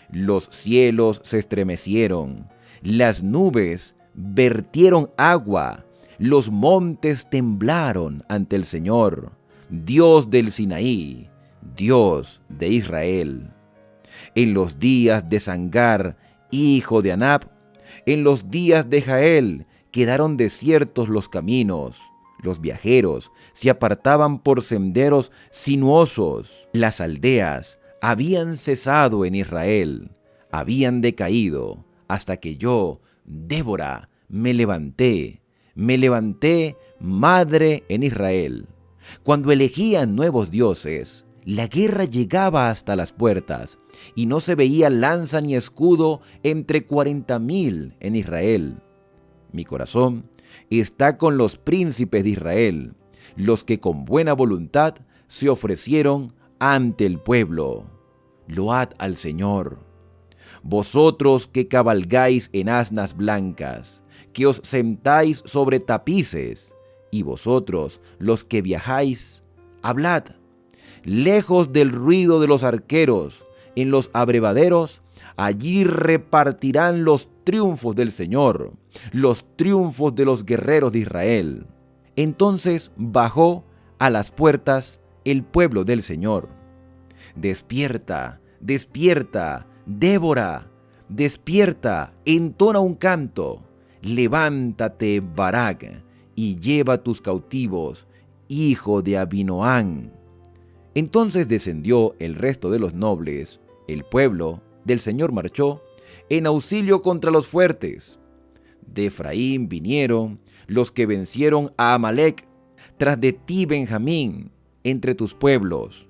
Speaker 11: los cielos se estremecieron, las nubes vertieron agua, los montes temblaron ante el Señor, Dios del Sinaí, Dios de Israel. En los días de Sangar, hijo de Anab, en los días de Jael, quedaron desiertos los caminos. Los viajeros se apartaban por senderos sinuosos. Las aldeas habían cesado en Israel, habían decaído, hasta que yo, Débora, me levanté madre en Israel. Cuando elegían nuevos dioses, la guerra llegaba hasta las puertas, y no se veía lanza ni escudo entre 40,000 en Israel. Mi corazón está con los príncipes de Israel, los que con buena voluntad se ofrecieron ante el pueblo. Load al Señor. Vosotros que cabalgáis en asnas blancas, que os sentáis sobre tapices Y vosotros, los que viajáis, hablad. Lejos del ruido de los arqueros, en los abrevaderos, allí repartirán los triunfos del Señor, los triunfos de los guerreros de Israel. Entonces bajó a las puertas el pueblo del Señor. Despierta, despierta, Débora, despierta, entona un canto. Levántate, Barak, y lleva tus cautivos, hijo de Abinoam. Entonces descendió el resto de los nobles, el pueblo del Señor marchó en auxilio contra los fuertes. De Efraín vinieron los que vencieron a Amalec, tras de ti, Benjamín, entre tus pueblos.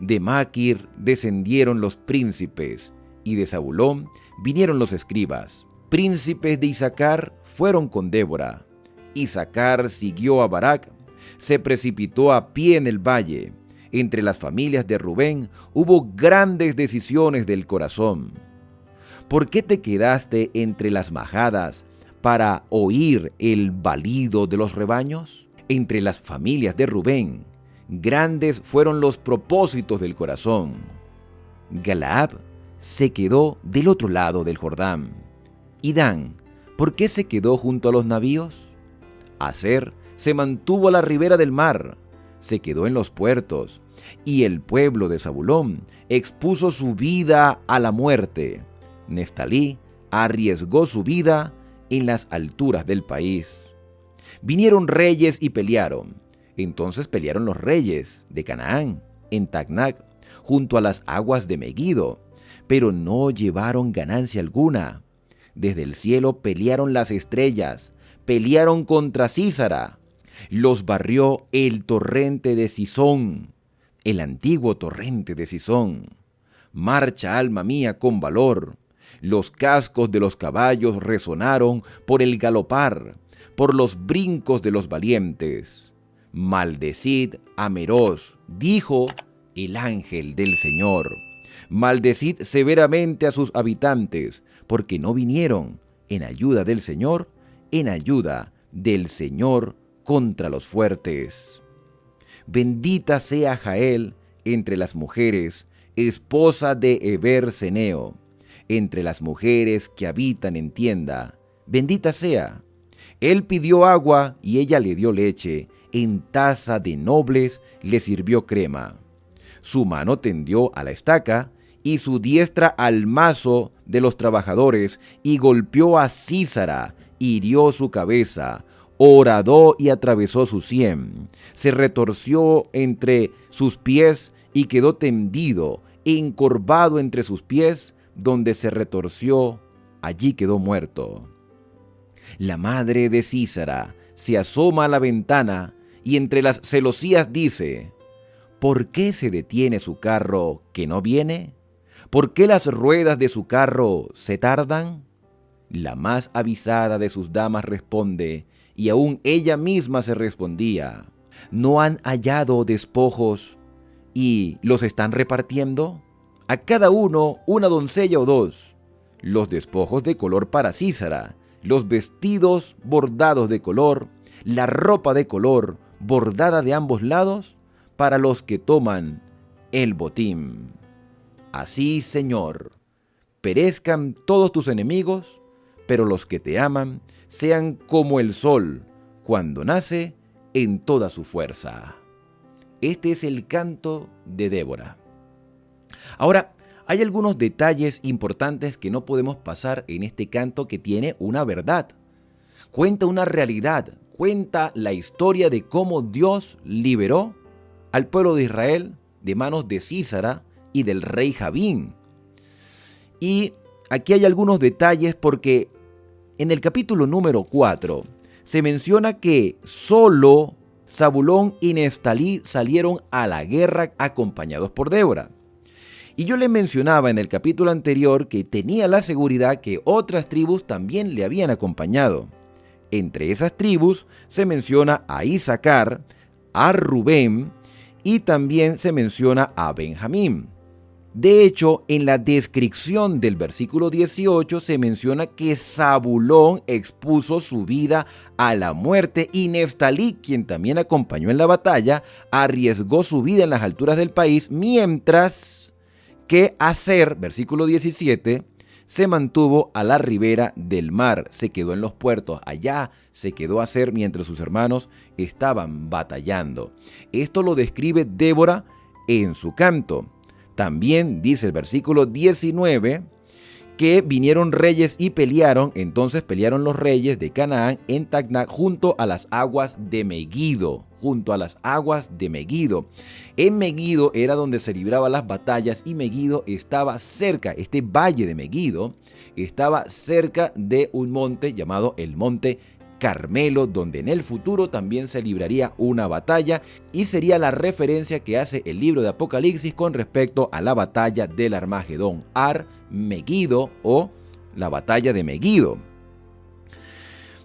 Speaker 11: De Maquir descendieron los príncipes, y de Zabulón vinieron los escribas. Príncipes de Isaacar fueron con Débora. Isaacar siguió a Barak, se precipitó a pie en el valle. Entre las familias de Rubén hubo grandes decisiones del corazón. ¿Por qué te quedaste entre las majadas para oír el balido de los rebaños? Entre las familias de Rubén, grandes fueron los propósitos del corazón. Galaad se quedó del otro lado del Jordán. ¿Y Dan, por qué se quedó junto a los navíos? Aser se mantuvo a la ribera del mar, se quedó en los puertos, y el pueblo de Zabulón expuso su vida a la muerte. Neftalí arriesgó su vida en las alturas del país. Vinieron reyes y pelearon. Entonces pelearon los reyes de Canaán, en Tacnac, junto a las aguas de Meguido, pero no llevaron ganancia alguna. Desde el cielo pelearon las estrellas, pelearon contra Sísara. Los barrió el torrente de Sisón, el antiguo torrente de Sisón. Marcha, alma mía, con valor. Los cascos de los caballos resonaron por el galopar, por los brincos de los valientes. Maldecid a Meroz, dijo el ángel del Señor. Maldecid severamente a sus habitantes, porque no vinieron en ayuda del Señor, en ayuda del Señor contra los fuertes. Bendita sea Jael entre las mujeres, esposa de Heber Ceneo, entre las mujeres que habitan en tienda. Bendita sea. Él pidió agua y ella le dio leche, en taza de nobles le sirvió crema. Su mano tendió a la estaca y su diestra al mazo de los trabajadores, y golpeó a Sísara, hirió su cabeza, horadó y atravesó su sien, se retorció entre sus pies y quedó tendido, encorvado entre sus pies, donde se retorció, allí quedó muerto. La madre de Sísara se asoma a la ventana y entre las celosías dice: ¿por qué se detiene su carro que no viene? ¿Por qué las ruedas de su carro se tardan? La más avisada de sus damas responde, y aún ella misma se respondía: ¿no han hallado despojos y los están repartiendo? A cada uno una doncella o dos. Los despojos de color para Sísara, los vestidos bordados de color, la ropa de color bordada de ambos lados para los que toman el botín. Así, Señor, perezcan todos tus enemigos, pero los que te aman sean como el sol cuando nace en toda su fuerza. Este es el canto de Débora. Ahora, hay algunos detalles importantes que no podemos pasar en este canto, que tiene una verdad. Cuenta una realidad, cuenta la historia de cómo Dios liberó al pueblo de Israel de manos de Sísara y del rey Jabín. Y aquí hay algunos detalles porque en el capítulo número 4 se menciona que solo Zabulón y Neftalí salieron a la guerra acompañados por Débora. Y yo le mencionaba en el capítulo anterior que tenía la seguridad que otras tribus también le habían acompañado. Entre esas tribus se menciona a Isaacar, a Rubén y también se menciona a Benjamín. De hecho, en la descripción del versículo 18 se menciona que Zabulón expuso su vida a la muerte y Neftalí, quien también acompañó en la batalla, arriesgó su vida en las alturas del país, mientras que Aser, versículo 17, se mantuvo a la ribera del mar, se quedó en los puertos, allá se quedó Aser mientras sus hermanos estaban batallando. Esto lo describe Débora en su canto. También dice el versículo 19 que vinieron reyes y pelearon, entonces pelearon los reyes de Canaán en Tacnac junto a las aguas de Megido, En Megido era donde se libraban las batallas y Megido estaba cerca, este valle de Megido estaba cerca de un monte llamado el Monte Carmelo, donde en el futuro también se libraría una batalla y sería la referencia que hace el libro de Apocalipsis con respecto a la batalla del Armagedón, Ar-Megido o la batalla de Megido.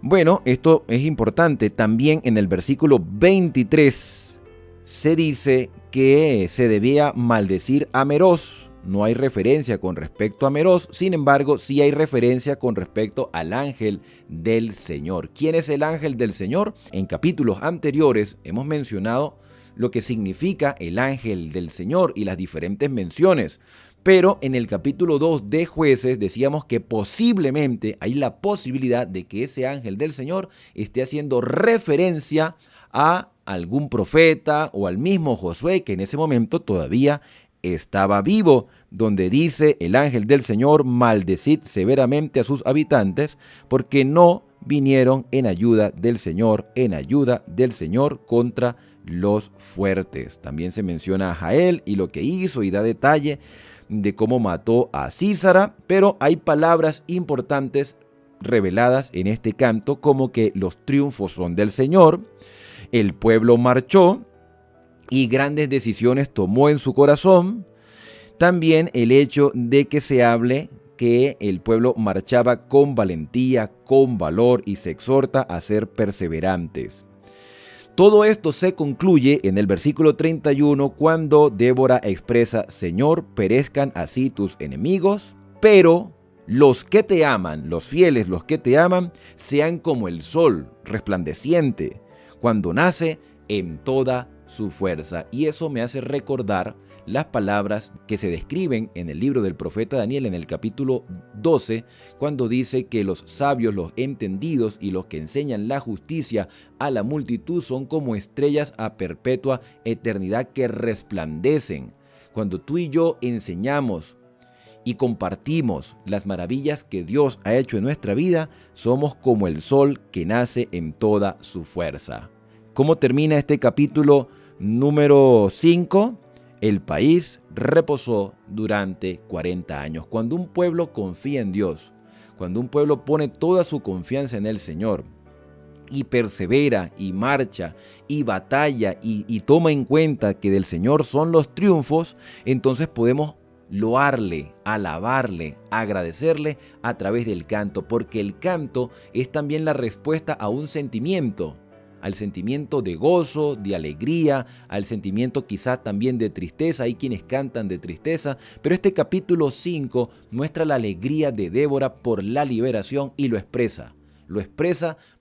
Speaker 11: Bueno, esto es importante. También en el versículo 23 se dice que se debía maldecir a Meroz. No hay referencia con respecto a Meroz, sin embargo, sí hay referencia con respecto al ángel del Señor. ¿Quién es el ángel del Señor? En capítulos anteriores hemos mencionado lo que significa el ángel del Señor y las diferentes menciones. Pero en el capítulo 2 de Jueces decíamos que posiblemente hay la posibilidad de que ese ángel del Señor esté haciendo referencia a algún profeta o al mismo Josué, que en ese momento todavía estaba vivo, donde dice el ángel del Señor: maldecid severamente a sus habitantes, porque no vinieron en ayuda del Señor contra los fuertes. También se menciona a Jael y lo que hizo y da detalle de cómo mató a Sísara, pero hay palabras importantes reveladas en este canto, como que los triunfos son del Señor, el pueblo marchó y grandes decisiones tomó en su corazón. También el hecho de que se hable que el pueblo marchaba con valentía, con valor y se exhorta a ser perseverantes. Todo esto se concluye en el versículo 31 cuando Débora expresa: Señor, perezcan así tus enemigos, pero los que te aman, los fieles, los que te aman, sean como el sol resplandeciente cuando nace en toda su fuerza. Y eso me hace recordar las palabras que se describen en el libro del profeta Daniel en el capítulo 12, cuando dice que los sabios, los entendidos y los que enseñan la justicia a la multitud son como estrellas a perpetua eternidad que resplandecen. Cuando tú y yo enseñamos y compartimos las maravillas que Dios ha hecho en nuestra vida, somos como el sol que nace en toda su fuerza. ¿Cómo termina este capítulo número 5? El país reposó durante 40 años. Cuando un pueblo confía en Dios, cuando un pueblo pone toda su confianza en el Señor y persevera y marcha y batalla y toma en cuenta que del Señor son los triunfos, entonces podemos loarle, alabarle, agradecerle a través del canto, porque el canto es también la respuesta a un sentimiento, al sentimiento de gozo, de alegría, al sentimiento quizá también de tristeza. Hay quienes cantan de tristeza, pero este capítulo 5 muestra la alegría de Débora por la liberación y lo expresa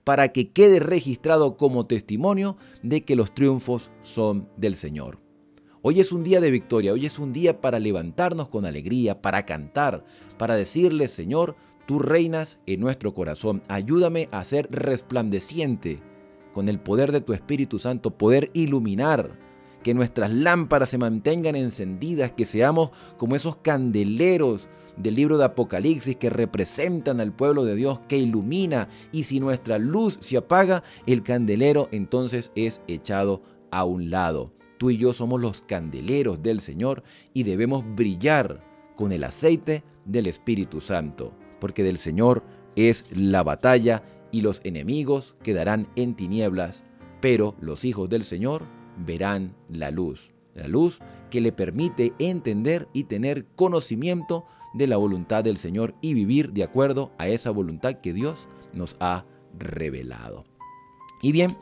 Speaker 11: para que quede registrado como testimonio de que los triunfos son del Señor. Hoy es un día de victoria, hoy es un día para levantarnos con alegría, para cantar, para decirle: Señor, tú reinas en nuestro corazón, ayúdame a ser resplandeciente con el poder de tu Espíritu Santo, poder iluminar, que nuestras lámparas se mantengan encendidas, que seamos como esos candeleros del libro de Apocalipsis que representan al pueblo de Dios, que ilumina, y si nuestra luz se apaga, el candelero entonces es echado a un lado. Tú y yo somos los candeleros del Señor y debemos brillar con el aceite del Espíritu Santo, porque del Señor es la batalla y los enemigos quedarán en tinieblas, pero los hijos del Señor verán la luz que le permite entender y tener conocimiento de la voluntad del Señor y vivir de acuerdo a esa voluntad que Dios nos ha revelado. Y bien,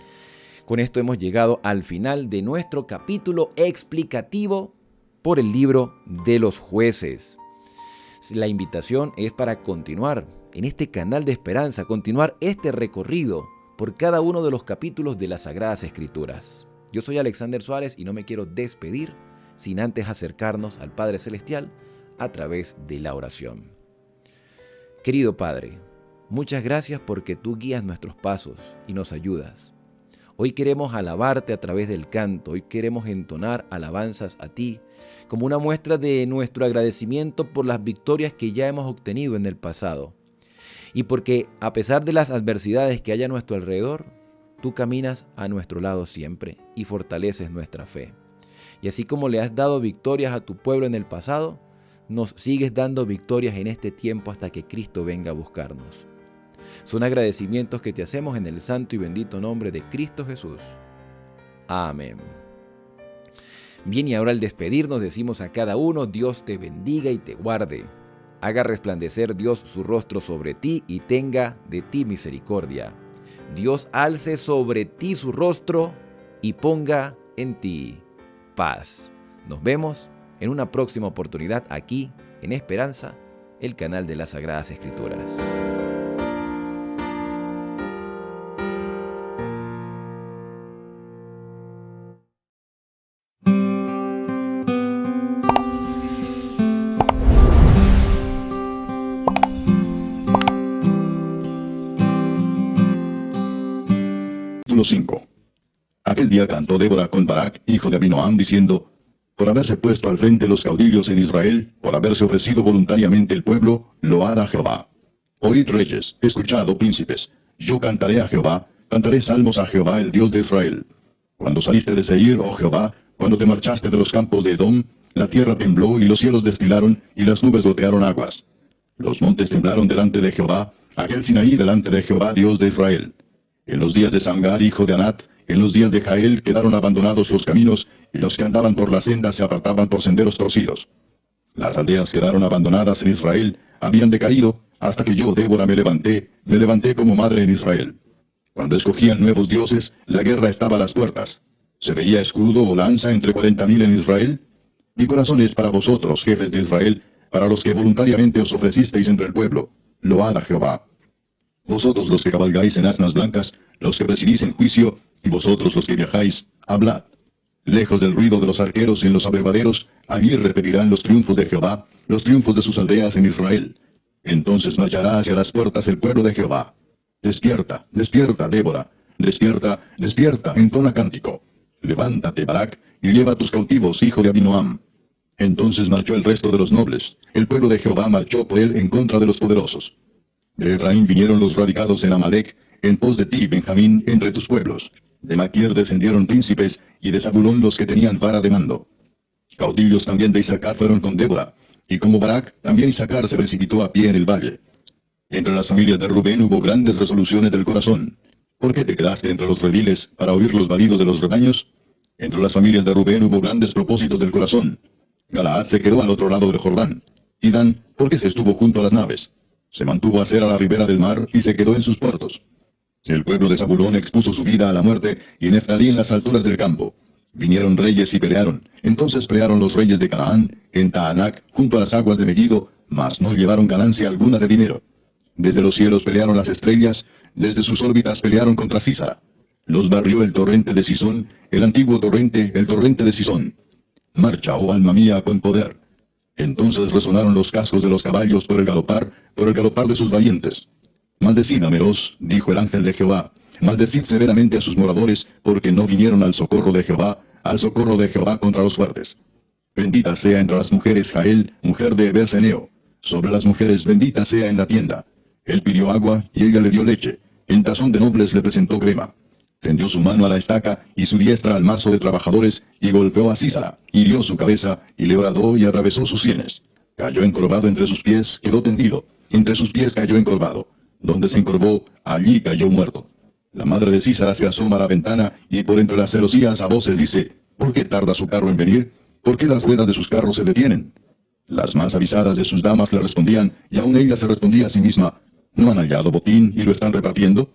Speaker 11: con esto hemos llegado al final de nuestro capítulo explicativo por el libro de los Jueces. La invitación es para continuar en este canal de esperanza, continuar este recorrido por cada uno de los capítulos de las Sagradas Escrituras. Yo soy Alexander Suárez y no me quiero despedir sin antes acercarnos al Padre Celestial a través de la oración. Querido Padre, muchas gracias porque tú guías nuestros pasos y nos ayudas. Hoy queremos alabarte a través del canto, hoy queremos entonar alabanzas a ti como una muestra de nuestro agradecimiento por las victorias que ya hemos obtenido en el pasado. Y porque a pesar de las adversidades que hay a nuestro alrededor, tú caminas a nuestro lado siempre y fortaleces nuestra fe. Y así como le has dado victorias a tu pueblo en el pasado, nos sigues dando victorias en este tiempo hasta que Cristo venga a buscarnos. Son agradecimientos que te hacemos en el santo y bendito nombre de Cristo Jesús. Amén. Bien, y ahora al despedirnos decimos a cada uno: Dios te bendiga y te guarde. Haga resplandecer Dios su rostro sobre ti y tenga de ti misericordia. Dios alce sobre ti su rostro y ponga en ti paz. Nos vemos en una próxima oportunidad aquí en Esperanza, el canal de las Sagradas Escrituras.
Speaker 3: Capítulo 5. Aquel día cantó Débora con Barak, hijo de Abinoam, diciendo: por haberse puesto al frente los caudillos en Israel, por haberse ofrecido voluntariamente el pueblo, load a Jehová. Oíd reyes, escuchad, oh príncipes, yo cantaré a Jehová, cantaré salmos a Jehová, el Dios de Israel. Cuando saliste de Seir, oh Jehová, cuando te marchaste de los campos de Edom, la tierra tembló y los cielos destilaron y las nubes gotearon aguas. Los montes temblaron delante de Jehová, aquel Sinaí delante de Jehová, Dios de Israel. En los días de Samgar, hijo de Anat, en los días de Jael quedaron abandonados los caminos, y los que andaban por las sendas se apartaban por senderos torcidos. Las aldeas quedaron abandonadas en Israel, habían decaído, hasta que yo, Débora, me levanté como madre en Israel. Cuando escogían nuevos dioses, la guerra estaba a las puertas. ¿Se veía escudo o lanza entre 40,000 en Israel? Mi corazón es para vosotros, jefes de Israel, para los que voluntariamente os ofrecisteis entre el pueblo. Load a Jehová. Vosotros los que cabalgáis en asnas blancas, los que presidís en juicio, y vosotros los que viajáis, hablad. Lejos del ruido de los arqueros y en los abrevaderos, allí repetirán los triunfos de Jehová, los triunfos de sus aldeas en Israel. Entonces marchará hacia las puertas el pueblo de Jehová. Despierta, despierta, Débora. Despierta, despierta, entona cántico. Levántate, Barak, y lleva a tus cautivos, hijo de Abinoam. Entonces marchó el resto de los nobles. El pueblo de Jehová marchó por él en contra de los poderosos. De Efraín vinieron los radicados en Amalec, en pos de ti, Benjamín, entre tus pueblos. De Maquier descendieron príncipes, y de Zabulón los que tenían vara de mando. Caudillos también de Isaacar fueron con Débora, y como Barak, también Isaacar se precipitó a pie en el valle. Entre las familias de Rubén hubo grandes resoluciones del corazón. ¿Por qué te quedaste entre los rediles para oír los balidos de los rebaños? Entre las familias de Rubén hubo grandes propósitos del corazón. Galaad se quedó al otro lado del Jordán. Y Dan, ¿por qué se estuvo junto a las naves? Se mantuvo a ser a la ribera del mar y se quedó en sus puertos. El pueblo de Zabulón expuso su vida a la muerte, y Neftalí en las alturas del campo. Vinieron reyes y pelearon. Entonces pelearon los reyes de Canaán, en Taanac, junto a las aguas de Megiddo, mas no llevaron ganancia alguna de dinero. Desde los cielos pelearon las estrellas, desde sus órbitas pelearon contra Sísara. Los barrió el torrente de Sisón, el antiguo torrente, el torrente de Sisón. Marcha, oh alma mía, con poder. Entonces resonaron los cascos de los caballos por el galopar de sus valientes. Maldecid a Meroz, dijo el ángel de Jehová. Maldecid severamente a sus moradores, porque no vinieron al socorro de Jehová contra los fuertes. Bendita sea entre las mujeres Jael, mujer de Eber-Seneo. Sobre las mujeres bendita sea en la tienda. Él pidió agua, y ella le dio leche. En tazón de nobles le presentó crema. Tendió su mano a la estaca, y su diestra al mazo de trabajadores, y golpeó a Sísara, hirió su cabeza, y le horadó y atravesó sus sienes. Cayó encorvado entre sus pies, quedó tendido. Entre sus pies cayó encorvado. Donde se encorvó, allí cayó muerto. La madre de Sísara se asoma a la ventana, y por entre las celosías a voces dice: ¿Por qué tarda su carro en venir? ¿Por qué las ruedas de sus carros se detienen? Las más avisadas de sus damas le respondían, y aún ella se respondía a sí misma: ¿No han hallado botín y lo están repartiendo?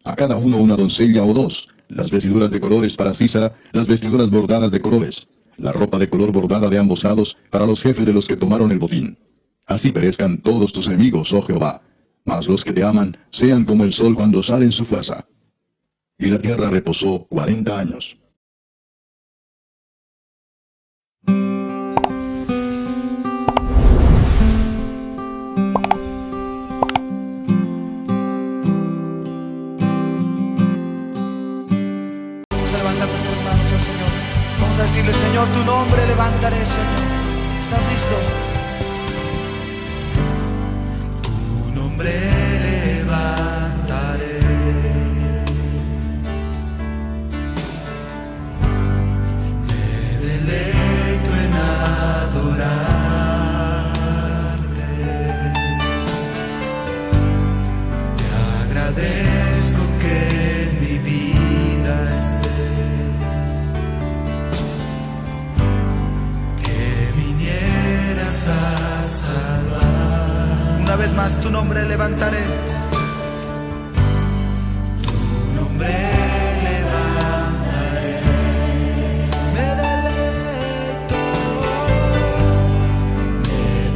Speaker 3: A cada uno una doncella o dos, las vestiduras de colores para Sísara, las vestiduras bordadas de colores, la ropa de color bordada de ambos lados para los jefes de los que tomaron el botín. Así perezcan todos tus enemigos, oh Jehová, mas los que te aman sean como el sol cuando sale en su fuerza. Y la tierra reposó 40 años.
Speaker 12: Vamos a levantar nuestras manos al Señor. Vamos a decirle: Señor, tu nombre levantaré, Señor. ¿Estás listo? Tu nombre levantaré. Me deleito en adorarte. Te agradezco que en mi vida estés, que vinieras a salvar. Una vez más, tu nombre levantaré. Tu nombre levantaré. Me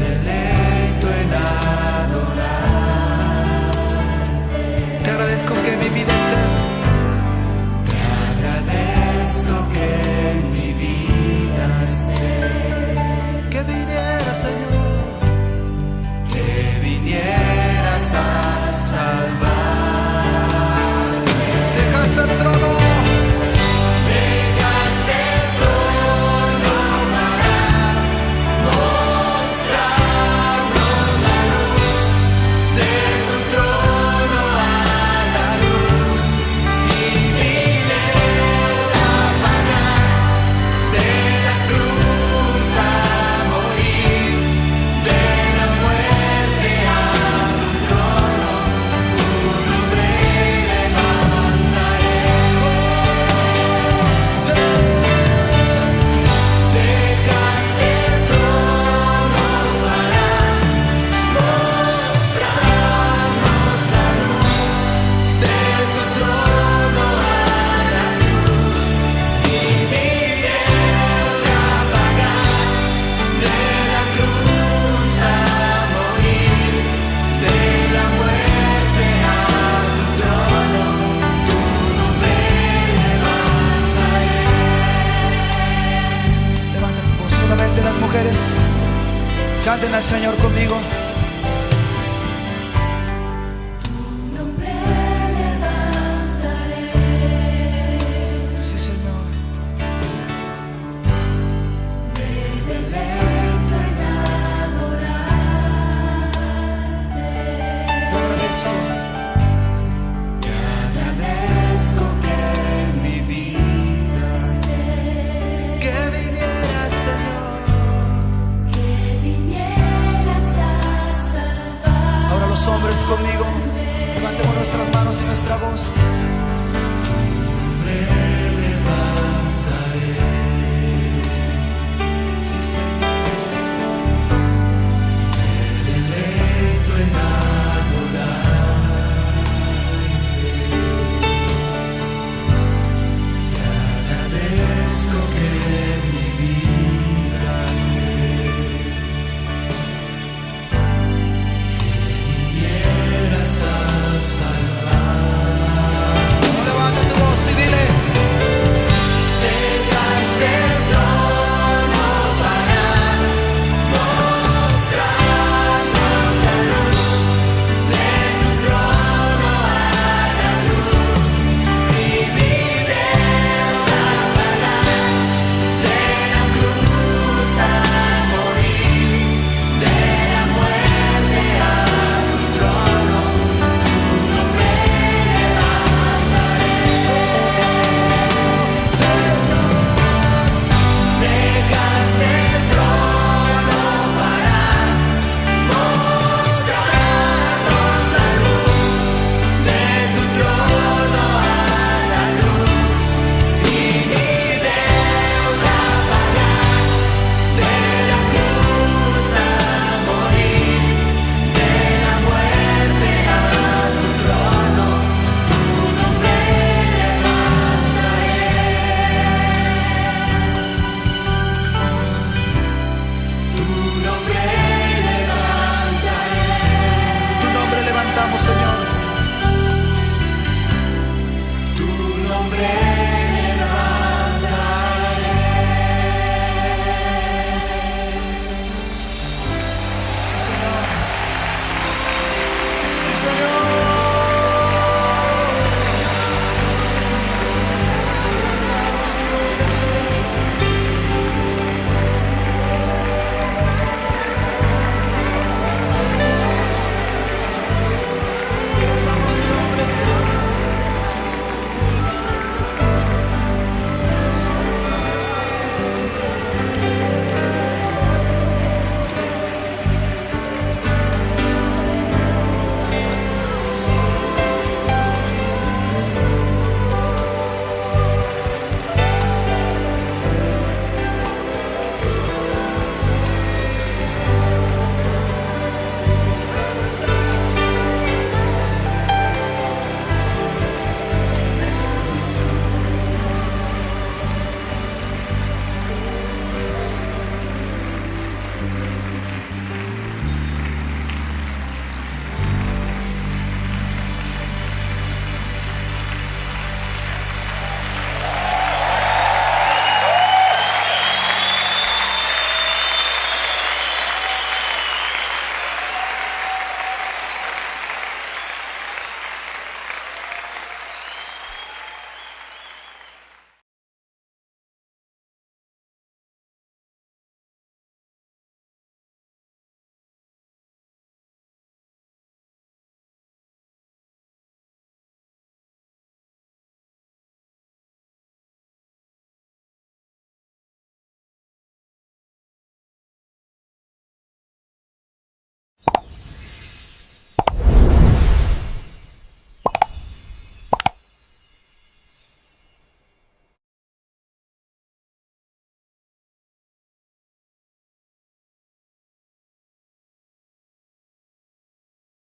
Speaker 12: deleito en adorarte. Te agradezco que en mi vida estés. Te agradezco que en mi vida estés. Que vinieras, Señor, que vinieras a salvar. Dejaste el trono. Dejaste el trono para mostrarnos la luz. De tu trono a la luz. Y vine a pagar. De la cruz a morir. De la muerte a tu trono. Tu nombre levantaré. Dejaste el trono para mostrarnos la luz. De tu trono a la cruz. Y vine a pagar. De la cruz a morir. De la muerte a tu trono. Tu nombre levantaré. Levanta tu voz, solamente las mujeres canten al Señor conmigo. Tu nombre levantaré. Sí, Señor. Me deleito en adorarte. Te agradezco. Te agradezco que en mi vida estés. Que vinieras, Señor. Que vinieras a salvar. Ahora los hombres conmigo. Levantemos nuestras manos y nuestra voz.